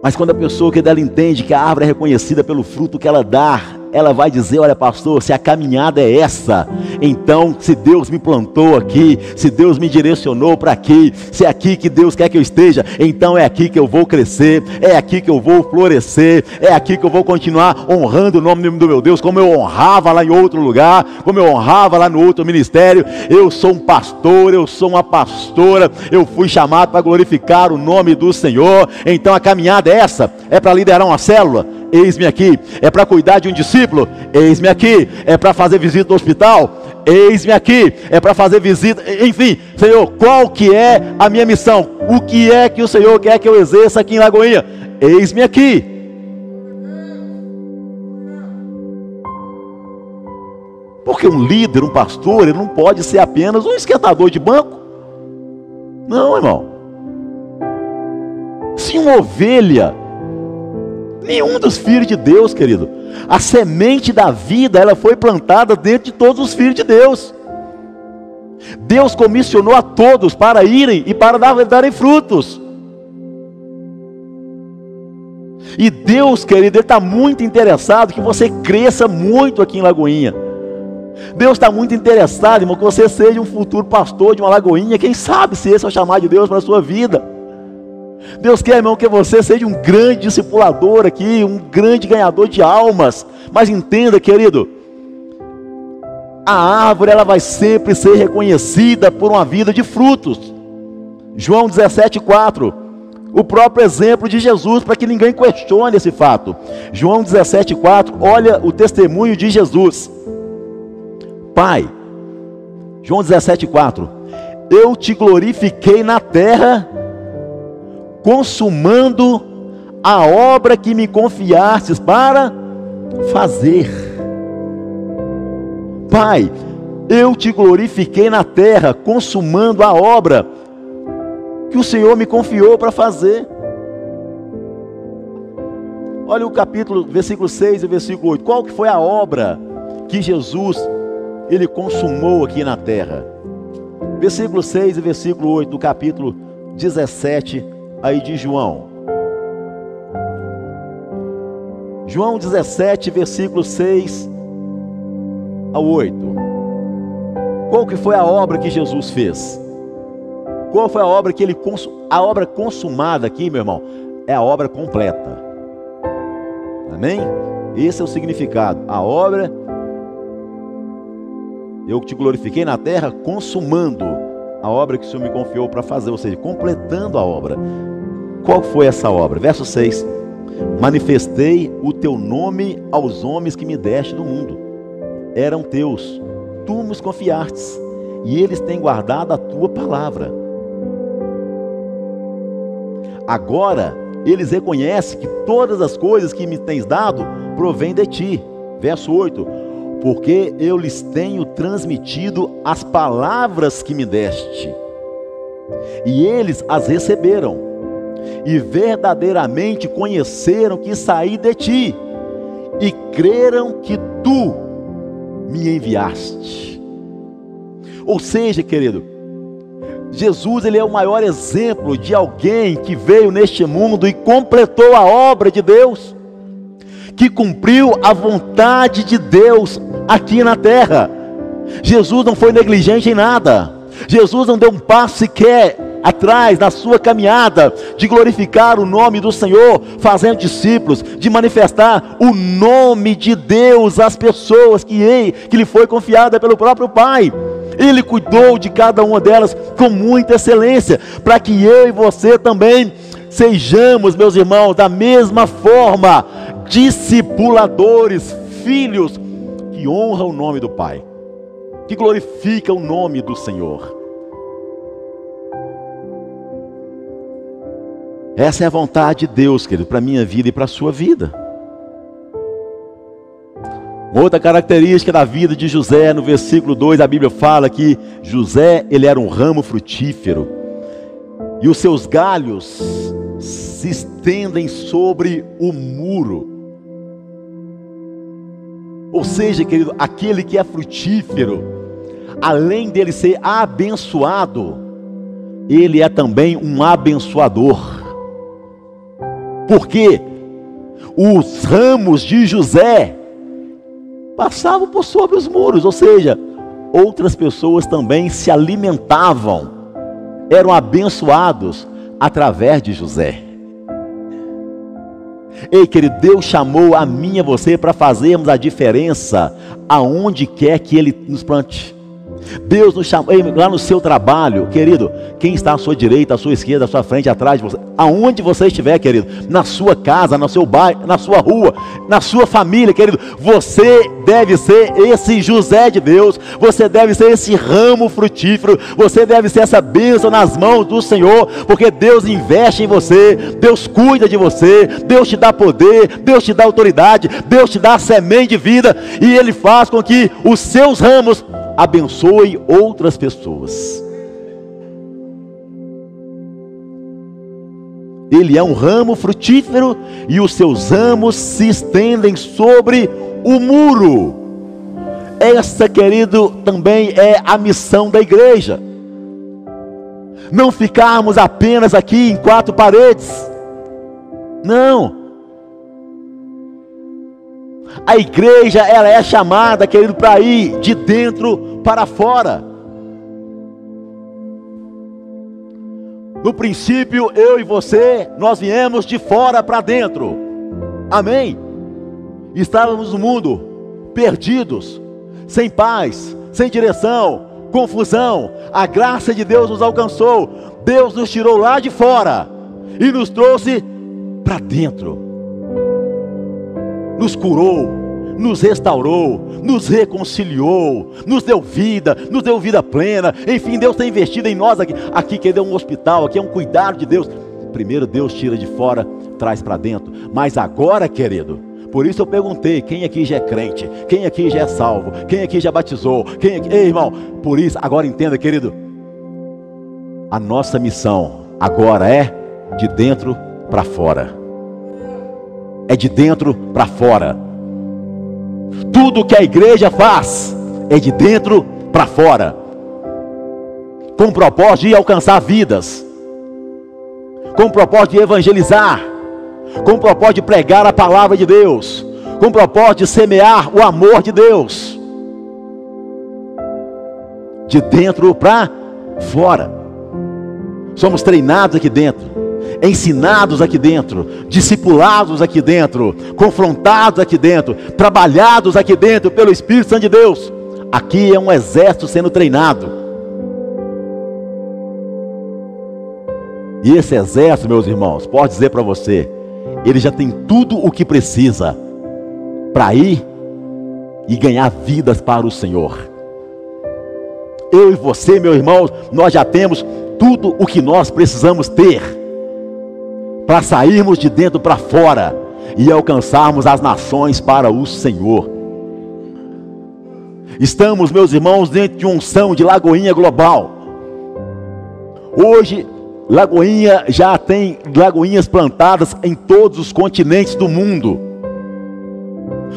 Mas quando a pessoa que dela entende que a árvore é reconhecida pelo fruto que ela dá, ela vai dizer: olha pastor, se a caminhada é essa, então se Deus me plantou aqui, se Deus me direcionou para aqui, se é aqui que Deus quer que eu esteja, então é aqui que eu vou crescer, é aqui que eu vou florescer, é aqui que eu vou continuar honrando o nome do meu Deus, como eu honrava lá em outro lugar, como eu honrava lá no outro ministério. Eu sou um pastor, eu sou uma pastora, eu fui chamado para glorificar o nome do Senhor. Então a caminhada é essa, é para liderar uma célula, eis-me aqui. É para cuidar de um discípulo, eis-me aqui. É para fazer visita no hospital, eis-me aqui. É para fazer visita, enfim, Senhor, qual que é a minha missão? O que é que o Senhor quer que eu exerça aqui em Lagoinha? Eis-me aqui. Porque um líder, um pastor, ele não pode ser apenas um esquentador de banco. Não, irmão. Se uma ovelha, nenhum dos filhos de Deus, querido, a semente da vida, ela foi plantada dentro de todos os filhos de Deus. Deus comissionou a todos para irem e para darem frutos. E Deus, querido, Ele está muito interessado que você cresça muito aqui em Lagoinha. Deus está muito interessado, irmão, que você seja um futuro pastor de uma Lagoinha. Quem sabe se esse é o chamado de Deus para a sua vida. Deus quer, irmão, que você seja um grande discipulador aqui, um grande ganhador de almas. Mas entenda, querido, a árvore ela vai sempre ser reconhecida por uma vida de frutos. João 17,4, o próprio exemplo de Jesus, para que ninguém questione esse fato. João 17,4, olha o testemunho de Jesus. Pai, João 17,4, eu te glorifiquei na terra, consumando a obra que me confiastes para fazer. Pai, eu te glorifiquei na terra, consumando a obra que o Senhor me confiou para fazer. Olha o capítulo, versículo 6 e versículo 8. Qual que foi a obra que Jesus, ele consumou aqui na terra? Versículo 6 e versículo 8 do capítulo 17 aí de João. João 17, versículo 6 ao 8. Qual que foi a obra que Jesus fez? Qual foi a obra que ele a obra consumada aqui, meu irmão, é a obra completa. Amém? Esse é o significado. A obra, eu te glorifiquei na terra, consumando a obra que o Senhor me confiou para fazer, ou seja, completando a obra. Qual foi essa obra? Verso 6. Manifestei o teu nome aos homens que me deste do mundo. Eram teus, tu nos confiastes, e eles têm guardado a tua palavra. Agora eles reconhecem que todas as coisas que me tens dado provêm de ti. Verso 8. Porque eu lhes tenho transmitido as palavras que me deste, e eles as receberam, e verdadeiramente conheceram que saí de ti, e creram que tu me enviaste. Ou seja, querido, Jesus, ele é o maior exemplo de alguém que veio neste mundo e completou a obra de Deus, que cumpriu a vontade de Deus aqui na terra. Jesus não foi negligente em nada. Jesus não deu um passo sequer atrás na sua caminhada de glorificar o nome do Senhor, fazendo discípulos, de manifestar o nome de Deus às pessoas que lhe foi confiada pelo próprio Pai. Ele cuidou de cada uma delas com muita excelência, para que eu e você também sejamos, meus irmãos, da mesma forma, discipuladores, filhos que honram o nome do Pai, que glorificam o nome do Senhor. Essa é a vontade de Deus, querido, para a minha vida e para a sua vida. Outra característica da vida de José, no versículo 2, a Bíblia fala que José, ele era um ramo frutífero, e os seus galhos se estendem sobre o muro. Ou seja, querido, aquele que é frutífero, além dele ser abençoado, ele é também um abençoador. Porque os ramos de José passavam por sobre os muros, ou seja, outras pessoas também se alimentavam, eram abençoados através de José. Ei, querido, Deus chamou a mim e a você para fazermos a diferença aonde quer que Ele nos plante. Deus nos chamou, lá no seu trabalho, querido, quem está à sua direita, à sua esquerda, à sua frente, atrás de você, aonde você estiver, querido, na sua casa, no seu bairro, na sua rua, na sua família, querido, você deve ser esse José de Deus, você deve ser esse ramo frutífero, você deve ser essa bênção nas mãos do Senhor, porque Deus investe em você, Deus cuida de você, Deus te dá poder, Deus te dá autoridade, Deus te dá semente de vida, e Ele faz com que os seus ramos abençoe outras pessoas. Ele é um ramo frutífero e os seus ramos se estendem sobre o muro. Essa, querido, também é a missão da igreja. Não ficarmos apenas aqui em quatro paredes. Não. A igreja, ela é chamada, querido, para ir de dentro para fora. No princípio, eu e você, nós viemos de fora para dentro. Amém? Estávamos no mundo perdidos, sem paz, sem direção, confusão. A graça de Deus nos alcançou. Deus nos tirou lá de fora e nos trouxe para dentro. Nos curou, nos restaurou, nos reconciliou, nos deu vida plena. Enfim, Deus tem investido em nós aqui. Aqui que é um hospital, aqui é um cuidado de Deus. Primeiro Deus tira de fora, traz para dentro. Mas agora, querido, por isso eu perguntei, quem aqui já é crente? Quem aqui já é salvo? Quem aqui já batizou? Quem aqui... Ei, irmão, por isso, agora entenda, querido, a nossa missão agora é de dentro para fora. É de dentro para fora. Tudo que a igreja faz é de dentro para fora, com o propósito de alcançar vidas, com o propósito de evangelizar, com o propósito de pregar a palavra de Deus, com o propósito de semear o amor de Deus, de dentro para fora. Somos treinados aqui dentro, ensinados aqui dentro, discipulados aqui dentro, confrontados aqui dentro, trabalhados aqui dentro pelo Espírito Santo de Deus. Aqui é um exército sendo treinado. E esse exército, meus irmãos, pode dizer para você, ele já tem tudo o que precisa para ir e ganhar vidas para o Senhor. Eu e você, meu irmão, nós já temos tudo o que nós precisamos ter para sairmos de dentro para fora e alcançarmos as nações para o Senhor. Estamos, meus irmãos, dentro de uma unção de Lagoinha Global. Hoje, Lagoinha já tem lagoinhas plantadas em todos os continentes do mundo.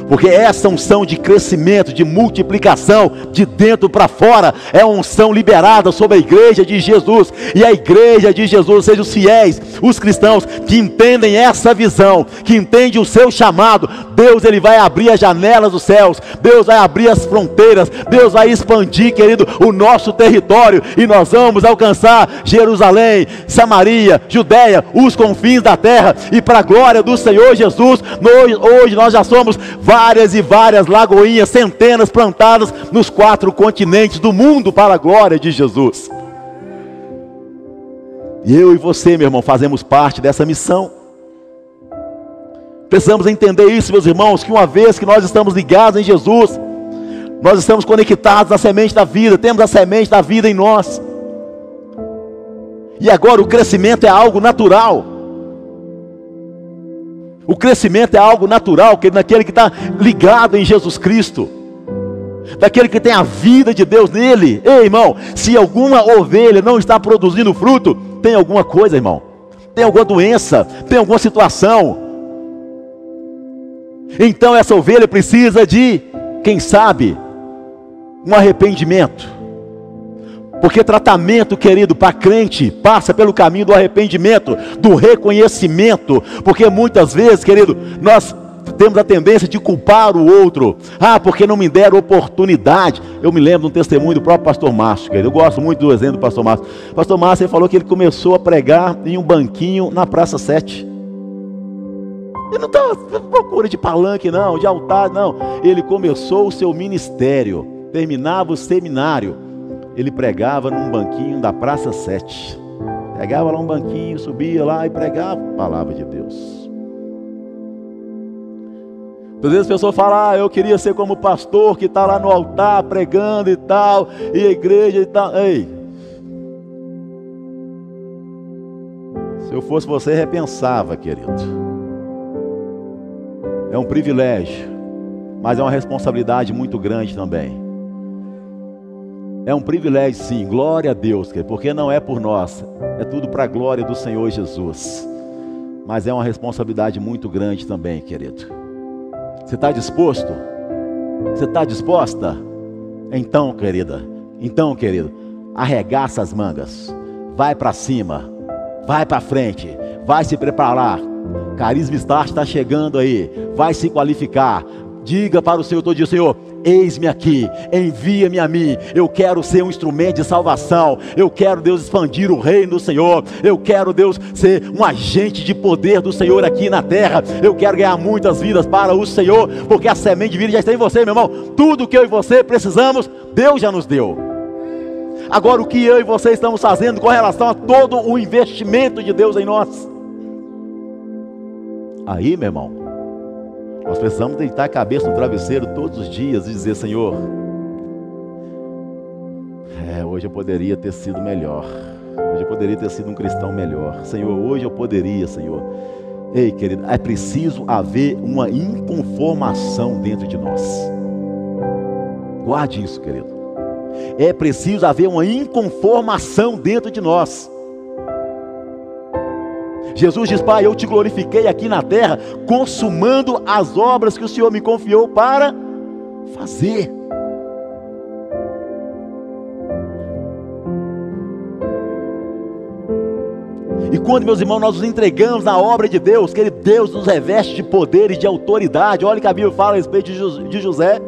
Porque essa unção de crescimento, de multiplicação, de dentro para fora, é a unção liberada sobre a igreja de Jesus. E a igreja de Jesus, ou seja, os fiéis, os cristãos que entendem essa visão, que entendem o seu chamado, Deus ele vai abrir as janelas dos céus, Deus vai abrir as fronteiras, Deus vai expandir, querido, o nosso território, e nós vamos alcançar Jerusalém, Samaria, Judeia, os confins da terra, e para a glória do Senhor Jesus, hoje nós já somos várias e várias lagoinhas, centenas plantadas nos 4 continentes do mundo para a glória de Jesus. E eu e você, meu irmão, fazemos parte dessa missão. Precisamos entender isso, meus irmãos, que uma vez que nós estamos ligados em Jesus, nós estamos conectados na semente da vida, temos a semente da vida em nós. E agora o crescimento é algo natural. O crescimento é algo natural, daquele que está ligado em Jesus Cristo, daquele que tem a vida de Deus nele. Ei, irmão, se alguma ovelha não está produzindo fruto, tem alguma coisa, irmão, tem alguma doença, tem alguma situação. Então essa ovelha precisa de, quem sabe, um arrependimento. Porque tratamento, querido, para crente, passa pelo caminho do arrependimento, do reconhecimento. Porque muitas vezes, querido, nós temos a tendência de culpar o outro. Ah, porque não me deram oportunidade. Eu me lembro de um testemunho do próprio pastor Márcio, querido. Eu gosto muito do exemplo do pastor Márcio. O pastor Márcio, ele falou que ele começou a pregar em um banquinho na Praça 7. Ele não estava à procura de palanque não, de altar não. Ele começou o seu ministério, terminava o seminário, ele pregava num banquinho da Praça 7. Pegava lá um banquinho, subia lá e pregava a palavra de Deus. Às vezes as pessoas falam, eu queria ser como o pastor que está lá no altar pregando e tal, e a igreja e tal. Ei, se eu fosse você, repensava, querido. É um privilégio, mas é uma responsabilidade muito grande também. É um privilégio sim, glória a Deus, porque não é por nós, é tudo para a glória do Senhor Jesus. Mas é uma responsabilidade muito grande também, querido. Você está disposto? Você está disposta? Então, querida, querido, arregaça as mangas, vai para cima, vai para frente, vai se preparar. Carisma Start está chegando aí, vai se qualificar. Diga para o Senhor todo dia, Senhor, eis-me aqui, envia-me a mim. Eu quero ser um instrumento de salvação. Eu quero, Deus, expandir o reino do Senhor. Eu quero, Deus, ser um agente de poder do Senhor aqui na terra. Eu quero ganhar muitas vidas para o Senhor, porque a semente de vida já está em você, meu irmão. Tudo que eu e você precisamos, Deus já nos deu. Agora, o que eu e você estamos fazendo com relação a todo o investimento de Deus em nós? Aí, meu irmão, nós precisamos deitar a cabeça no travesseiro todos os dias e dizer: Senhor, hoje eu poderia ter sido melhor. Hoje eu poderia ter sido um cristão melhor. Senhor, hoje eu poderia, Senhor. Ei, querido, é preciso haver uma inconformação dentro de nós. Guarde isso, querido. É preciso haver uma inconformação dentro de nós. Jesus diz: Pai, eu te glorifiquei aqui na terra, consumando as obras que o Senhor me confiou para fazer. E quando, meus irmãos, nós nos entregamos na obra de Deus, que Deus nos reveste de poder e de autoridade. Olha o que a Bíblia fala a respeito de José.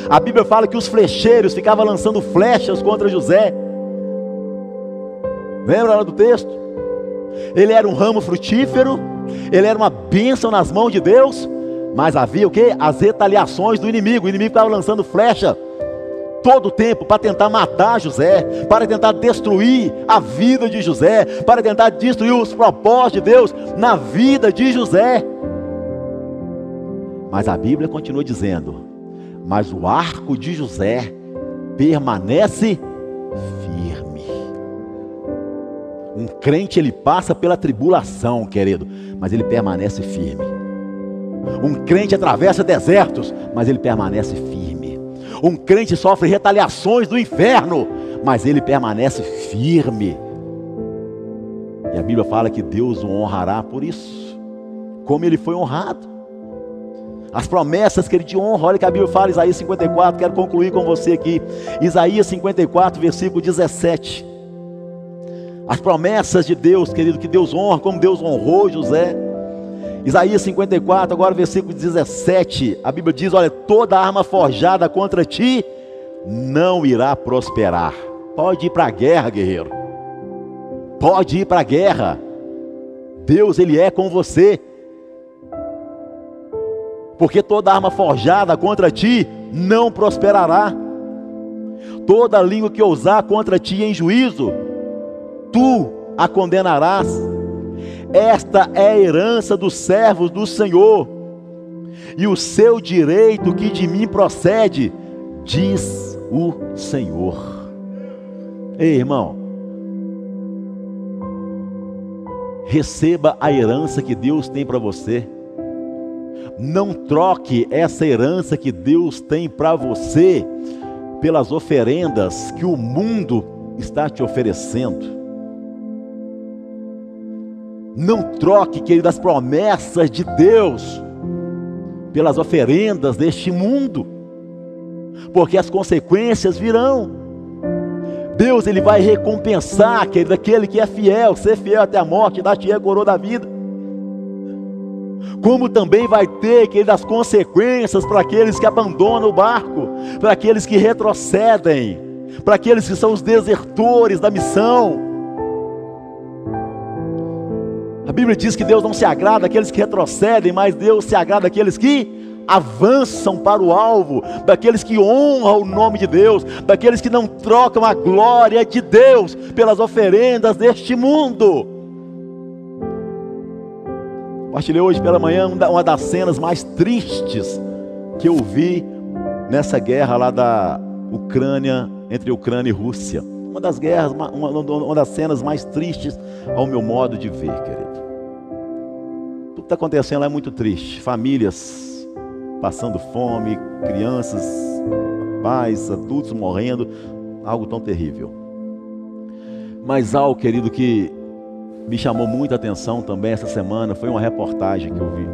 A Bíblia fala que os flecheiros ficavam lançando flechas contra José. Lembra lá do texto? Ele era um ramo frutífero, ele era uma bênção nas mãos de Deus, mas havia o quê? As retaliações do inimigo. O inimigo ficava lançando flecha todo o tempo para tentar matar José, para tentar destruir a vida de José, para tentar destruir os propósitos de Deus na vida de José. Mas a Bíblia continua dizendo: mas o arco de José permanece firme. Um crente, ele passa pela tribulação, querido, mas ele permanece firme. Um crente atravessa desertos, mas ele permanece firme. Um crente sofre retaliações do inferno, mas ele permanece firme. E a Bíblia fala que Deus o honrará por isso, como ele foi honrado. As promessas que ele te honra, olha que a Bíblia fala, Isaías 54, quero concluir com você aqui. Isaías 54, versículo 17. As promessas de Deus, querido, que Deus honra, como Deus honrou José. Isaías 54, agora versículo 17, a Bíblia diz: olha, toda arma forjada contra ti não irá prosperar. Pode ir para a guerra, guerreiro. Pode ir para a guerra. Deus, ele é com você. Porque toda arma forjada contra ti não prosperará. Toda língua que ousar contra ti em juízo, tu a condenarás. Esta é a herança dos servos do Senhor, e o seu direito que de mim procede, diz o Senhor. Ei, irmão, receba a herança que Deus tem para você. Não troque essa herança que Deus tem para você pelas oferendas que o mundo está te oferecendo. Não troque, querido, as promessas de Deus pelas oferendas deste mundo, porque as consequências virão. Deus, ele vai recompensar, querido, aquele que é fiel, ser fiel até a morte, dar-te a coroa da vida. Como também vai ter, querido, as consequências para aqueles que abandonam o barco, para aqueles que retrocedem, para aqueles que são os desertores da missão. A Bíblia diz que Deus não se agrada daqueles que retrocedem, mas Deus se agrada daqueles que avançam para o alvo, daqueles que honram o nome de Deus, daqueles que não trocam a glória de Deus pelas oferendas deste mundo. Compartilhei hoje pela manhã uma das cenas mais tristes que eu vi nessa guerra lá da Ucrânia, entre Ucrânia e Rússia. Uma das guerras, uma das cenas mais tristes ao meu modo de ver, querido. Tudo que está acontecendo lá é muito triste. Famílias passando fome, crianças, pais, adultos morrendo, algo tão terrível. Mas algo, querido, que me chamou muita atenção também essa semana foi uma reportagem que eu vi.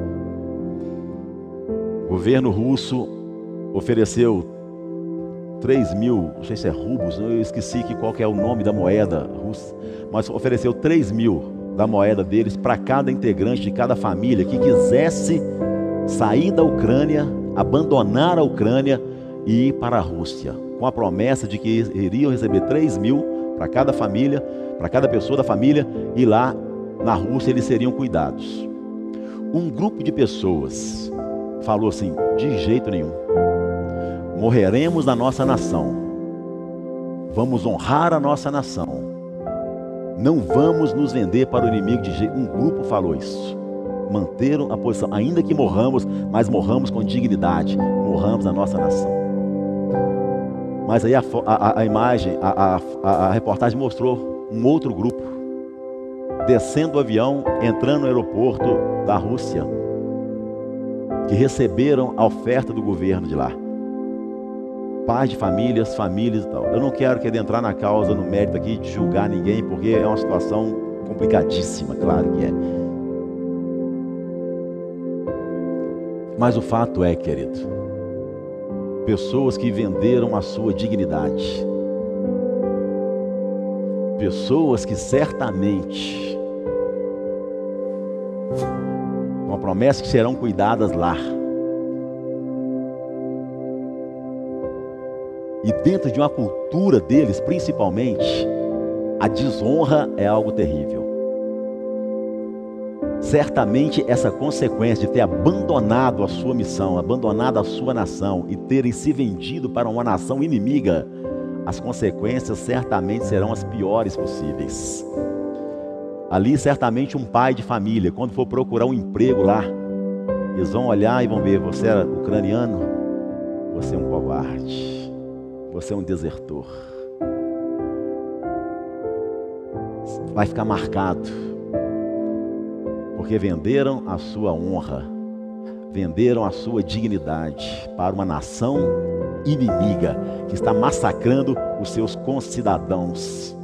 O governo russo ofereceu 3.000, não sei se é rublos, eu esqueci qual que é o nome da moeda russa, mas ofereceu 3.000 da moeda deles para cada integrante de cada família que quisesse sair da Ucrânia, abandonar a Ucrânia e ir para a Rússia, com a promessa de que iriam receber 3.000 para cada família, para cada pessoa da família, e lá na Rússia eles seriam cuidados. Um grupo de pessoas falou assim: de jeito nenhum, morreremos na nossa nação, vamos honrar a nossa nação, não vamos nos vender para o inimigo de jeito. Um grupo falou isso, manteram a posição, ainda que morramos, mas morramos com dignidade, morramos na nossa nação. Mas aí a imagem, a reportagem mostrou um outro grupo descendo do avião, entrando no aeroporto da Rússia, que receberam a oferta do governo de lá. Pais de famílias e tal. Eu não quero entrar na causa, no mérito aqui de julgar ninguém, porque é uma situação complicadíssima, claro que é. Mas o fato é, querido, pessoas que venderam a sua dignidade, pessoas que certamente, com a promessa que serão cuidadas lá, e dentro de uma cultura deles, principalmente, a desonra é algo terrível. Certamente essa consequência de ter abandonado a sua missão, abandonado a sua nação e terem se vendido para uma nação inimiga, as consequências certamente serão as piores possíveis. Ali certamente um pai de família, quando for procurar um emprego lá, eles vão olhar e vão ver: você é ucraniano, você é um covarde, você é um desertor. Vai ficar marcado, porque venderam a sua honra, venderam a sua dignidade para uma nação inimiga, que está massacrando os seus concidadãos.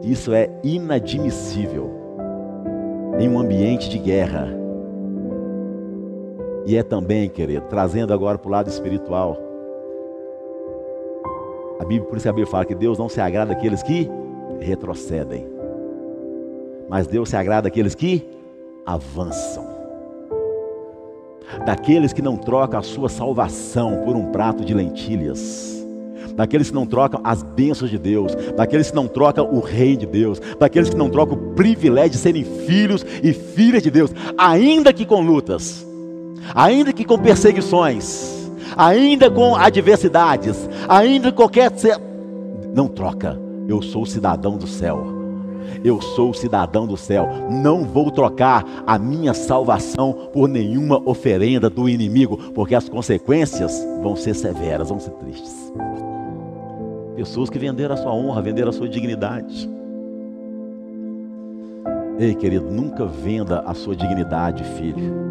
Isso é inadmissível em um ambiente de guerra. E é também, querido, trazendo agora para o lado espiritual, por isso que a Bíblia fala que Deus não se agrada daqueles que retrocedem, mas Deus se agrada daqueles que avançam, daqueles que não trocam a sua salvação por um prato de lentilhas, daqueles que não trocam as bênçãos de Deus, daqueles que não trocam o rei de Deus, daqueles que não trocam o privilégio de serem filhos e filhas de Deus, ainda que com lutas, ainda que com perseguições, ainda com adversidades, ainda qualquer... Não troca. Eu sou cidadão do céu. Eu sou cidadão do céu. Não vou trocar a minha salvação por nenhuma oferenda do inimigo, porque as consequências vão ser severas, vão ser tristes. Pessoas que venderam a sua honra, venderam a sua dignidade. Ei, querido, nunca venda a sua dignidade, filho.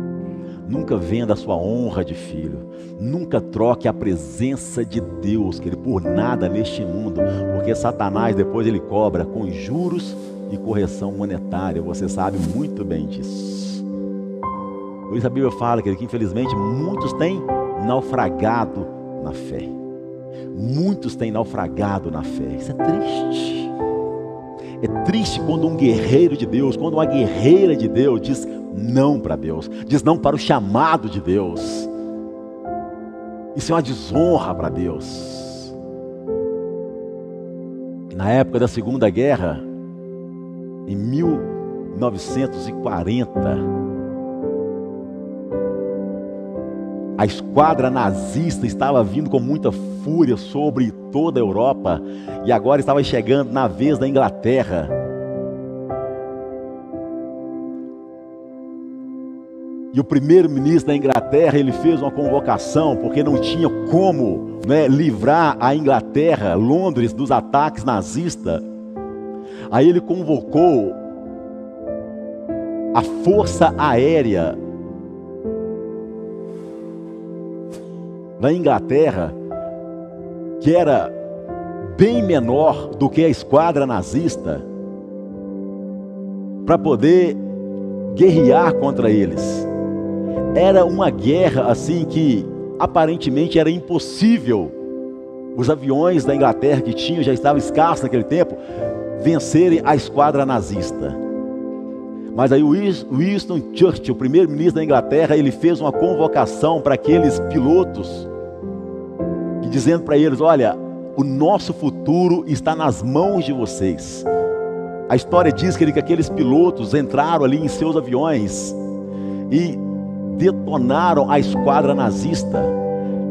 Nunca venda a sua honra de filho. Nunca troque a presença de Deus, querido, por nada neste mundo, porque Satanás depois ele cobra com juros e correção monetária. Você sabe muito bem disso. Por isso a Bíblia fala, querido, que infelizmente muitos têm naufragado na fé. Muitos têm naufragado na fé. Isso é triste. É triste quando um guerreiro de Deus, quando uma guerreira de Deus diz não para Deus, diz não para o chamado de Deus. Isso é uma desonra para Deus. Na época da Segunda Guerra, em 1940, a esquadra nazista estava vindo com muita fúria sobre toda a Europa, e agora estava chegando na vez da Inglaterra. E o primeiro-ministro da Inglaterra, ele fez uma convocação, porque não tinha como, livrar a Inglaterra, Londres, dos ataques nazistas. Aí ele convocou a Força Aérea da Inglaterra, que era bem menor do que a esquadra nazista, para poder guerrear contra eles. Era uma guerra assim que aparentemente era impossível os aviões da Inglaterra que tinham, já estavam escassos naquele tempo, vencerem a esquadra nazista. Mas aí o Winston Churchill, o primeiro-ministro da Inglaterra, ele fez uma convocação para aqueles pilotos dizendo para eles: olha, o nosso futuro está nas mãos de vocês. A história diz que aqueles pilotos entraram ali em seus aviões e detonaram a esquadra nazista,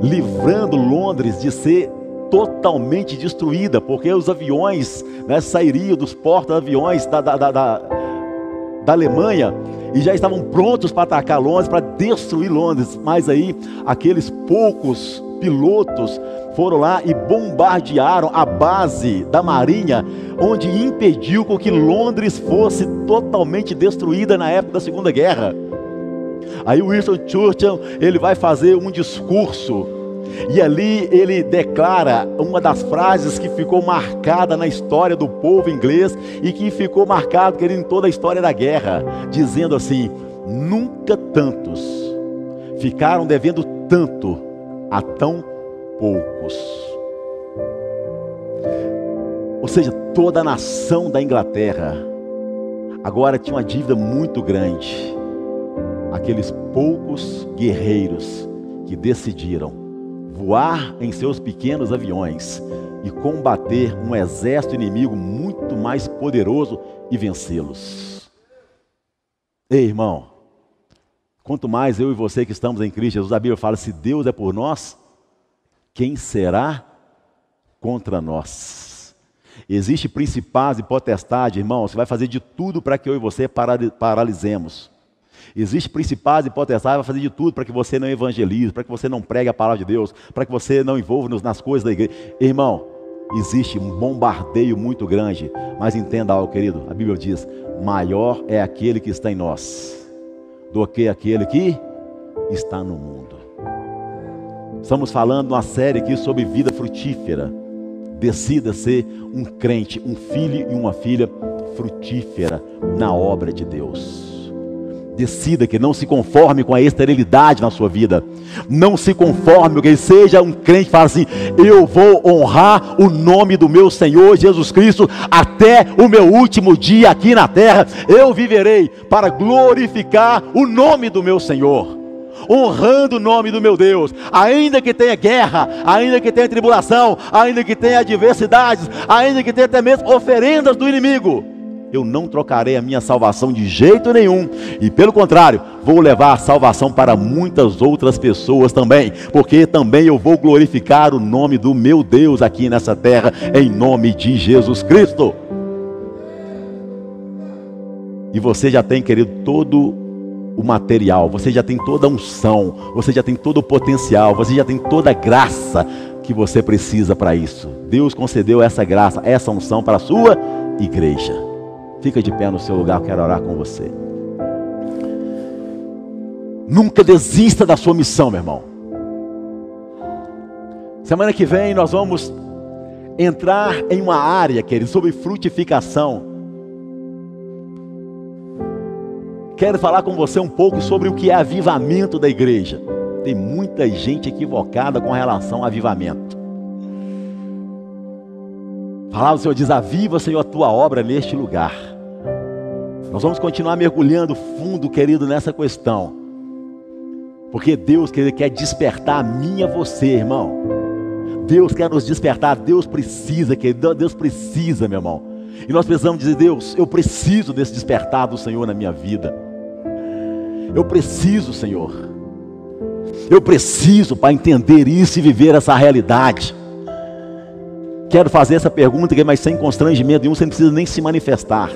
livrando Londres de ser totalmente destruída, porque os aviões, né, sairiam dos porta-aviões da Alemanha e já estavam prontos para atacar Londres, para destruir Londres. Mas aí aqueles poucos pilotos foram lá e bombardearam a base da Marinha, onde impediu com que Londres fosse totalmente destruída na época da Segunda Guerra. Aí o Winston Churchill, ele vai fazer um discurso, e ali ele declara uma das frases que ficou marcada na história do povo inglês e que ficou marcado, querido, em toda a história da guerra, dizendo assim: nunca tantos ficaram devendo tanto a tão poucos. Ou seja, toda a nação da Inglaterra agora tinha uma dívida muito grande. Aqueles poucos guerreiros que decidiram voar em seus pequenos aviões e combater um exército inimigo muito mais poderoso e vencê-los. Ei, irmão, quanto mais eu e você que estamos em Cristo Jesus, a Bíblia fala: se Deus é por nós, quem será contra nós? Existe principados e potestades, irmão, você vai fazer de tudo para que eu e você paralisemos. Existe principados e potestades, vai fazer de tudo para que você não evangelize, para que você não pregue a palavra de Deus, para que você não envolva nas coisas da igreja. Irmão, existe um bombardeio muito grande, mas entenda algo, querido, a Bíblia diz: maior é aquele que está em nós do que aquele que está no mundo. Estamos falando uma série aqui sobre vida frutífera. Decida ser um crente, um filho e uma filha frutífera na obra de Deus. Decida que não se conforme com a esterilidade na sua vida. Não se conforme, que seja um crente que fala assim: eu vou honrar o nome do meu Senhor Jesus Cristo até o meu último dia aqui na terra. Eu viverei para glorificar o nome do meu Senhor, honrando o nome do meu Deus, ainda que tenha guerra, ainda que tenha tribulação, ainda que tenha adversidades, ainda que tenha até mesmo oferendas do inimigo. Eu não trocarei a minha salvação de jeito nenhum, e pelo contrário, vou levar a salvação para muitas outras pessoas também, porque também eu vou glorificar o nome do meu Deus aqui nessa terra, em nome de Jesus Cristo. E você já tem, querido, todo o material, você já tem toda a unção, você já tem todo o potencial, você já tem toda a graça que você precisa para isso. Deus concedeu essa graça, essa unção para a sua igreja. Fica de pé no seu lugar, eu quero orar com você. Nunca desista da sua missão, meu irmão. Semana que vem nós vamos entrar em uma área, querido, sobre frutificação. Quero falar com você um pouco sobre o que é avivamento da igreja. Tem muita gente equivocada com relação ao avivamento. A palavra do Senhor diz: aviva, Senhor, a tua obra neste lugar. Nós vamos continuar mergulhando fundo, querido, nessa questão, porque Deus, querido, quer despertar a mim e a você, irmão. Deus quer nos despertar. Deus precisa, querido, Deus precisa, meu irmão. E nós precisamos dizer: Deus, eu preciso desse despertar do Senhor na minha vida. Eu preciso, Senhor. Eu preciso para entender isso e viver essa realidade. Quero fazer essa pergunta, mas sem constrangimento nenhum, você não precisa nem se manifestar.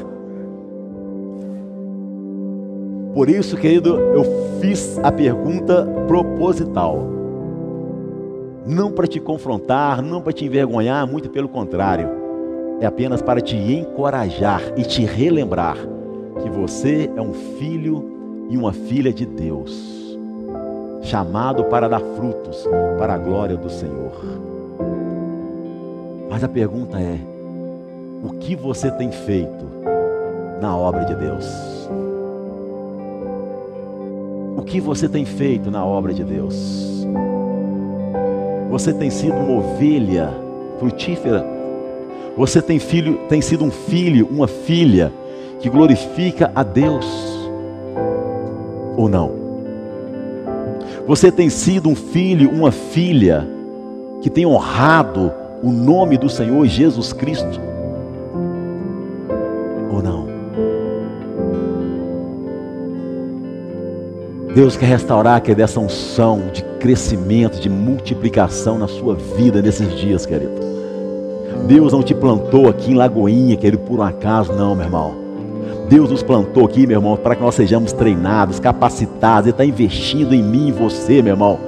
Por isso, querido, eu fiz a pergunta proposital. Não para te confrontar, não para te envergonhar, muito pelo contrário. É apenas para te encorajar e te relembrar que você é um filho e uma filha de Deus, chamado para dar frutos para a glória do Senhor. Mas a pergunta é: o que você tem feito na obra de Deus? O que você tem feito na obra de Deus? Você tem sido uma ovelha frutífera? Você tem sido um filho, uma filha que glorifica a Deus? Ou não? Você tem sido um filho, uma filha que tem honrado o nome do Senhor Jesus Cristo? Ou não? Deus quer restaurar, quer dessa unção de crescimento, de multiplicação na sua vida nesses dias, querido. Deus não te plantou aqui em Lagoinha, querido, por um acaso, não, meu irmão. Deus nos plantou aqui, meu irmão, para que nós sejamos treinados, capacitados. Ele está investindo em mim e em você, meu irmão,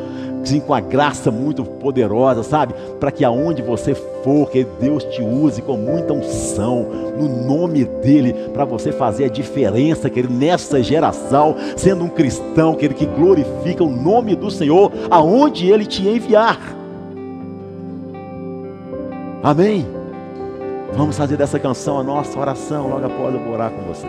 sim, com a graça muito poderosa, sabe? Para que aonde você for, que Deus te use com muita unção, no nome dEle, para você fazer a diferença, querido, nessa geração, sendo um cristão, querido, que glorifica o nome do Senhor, aonde Ele te enviar. Amém? Vamos fazer dessa canção a nossa oração, logo após eu vou orar com você.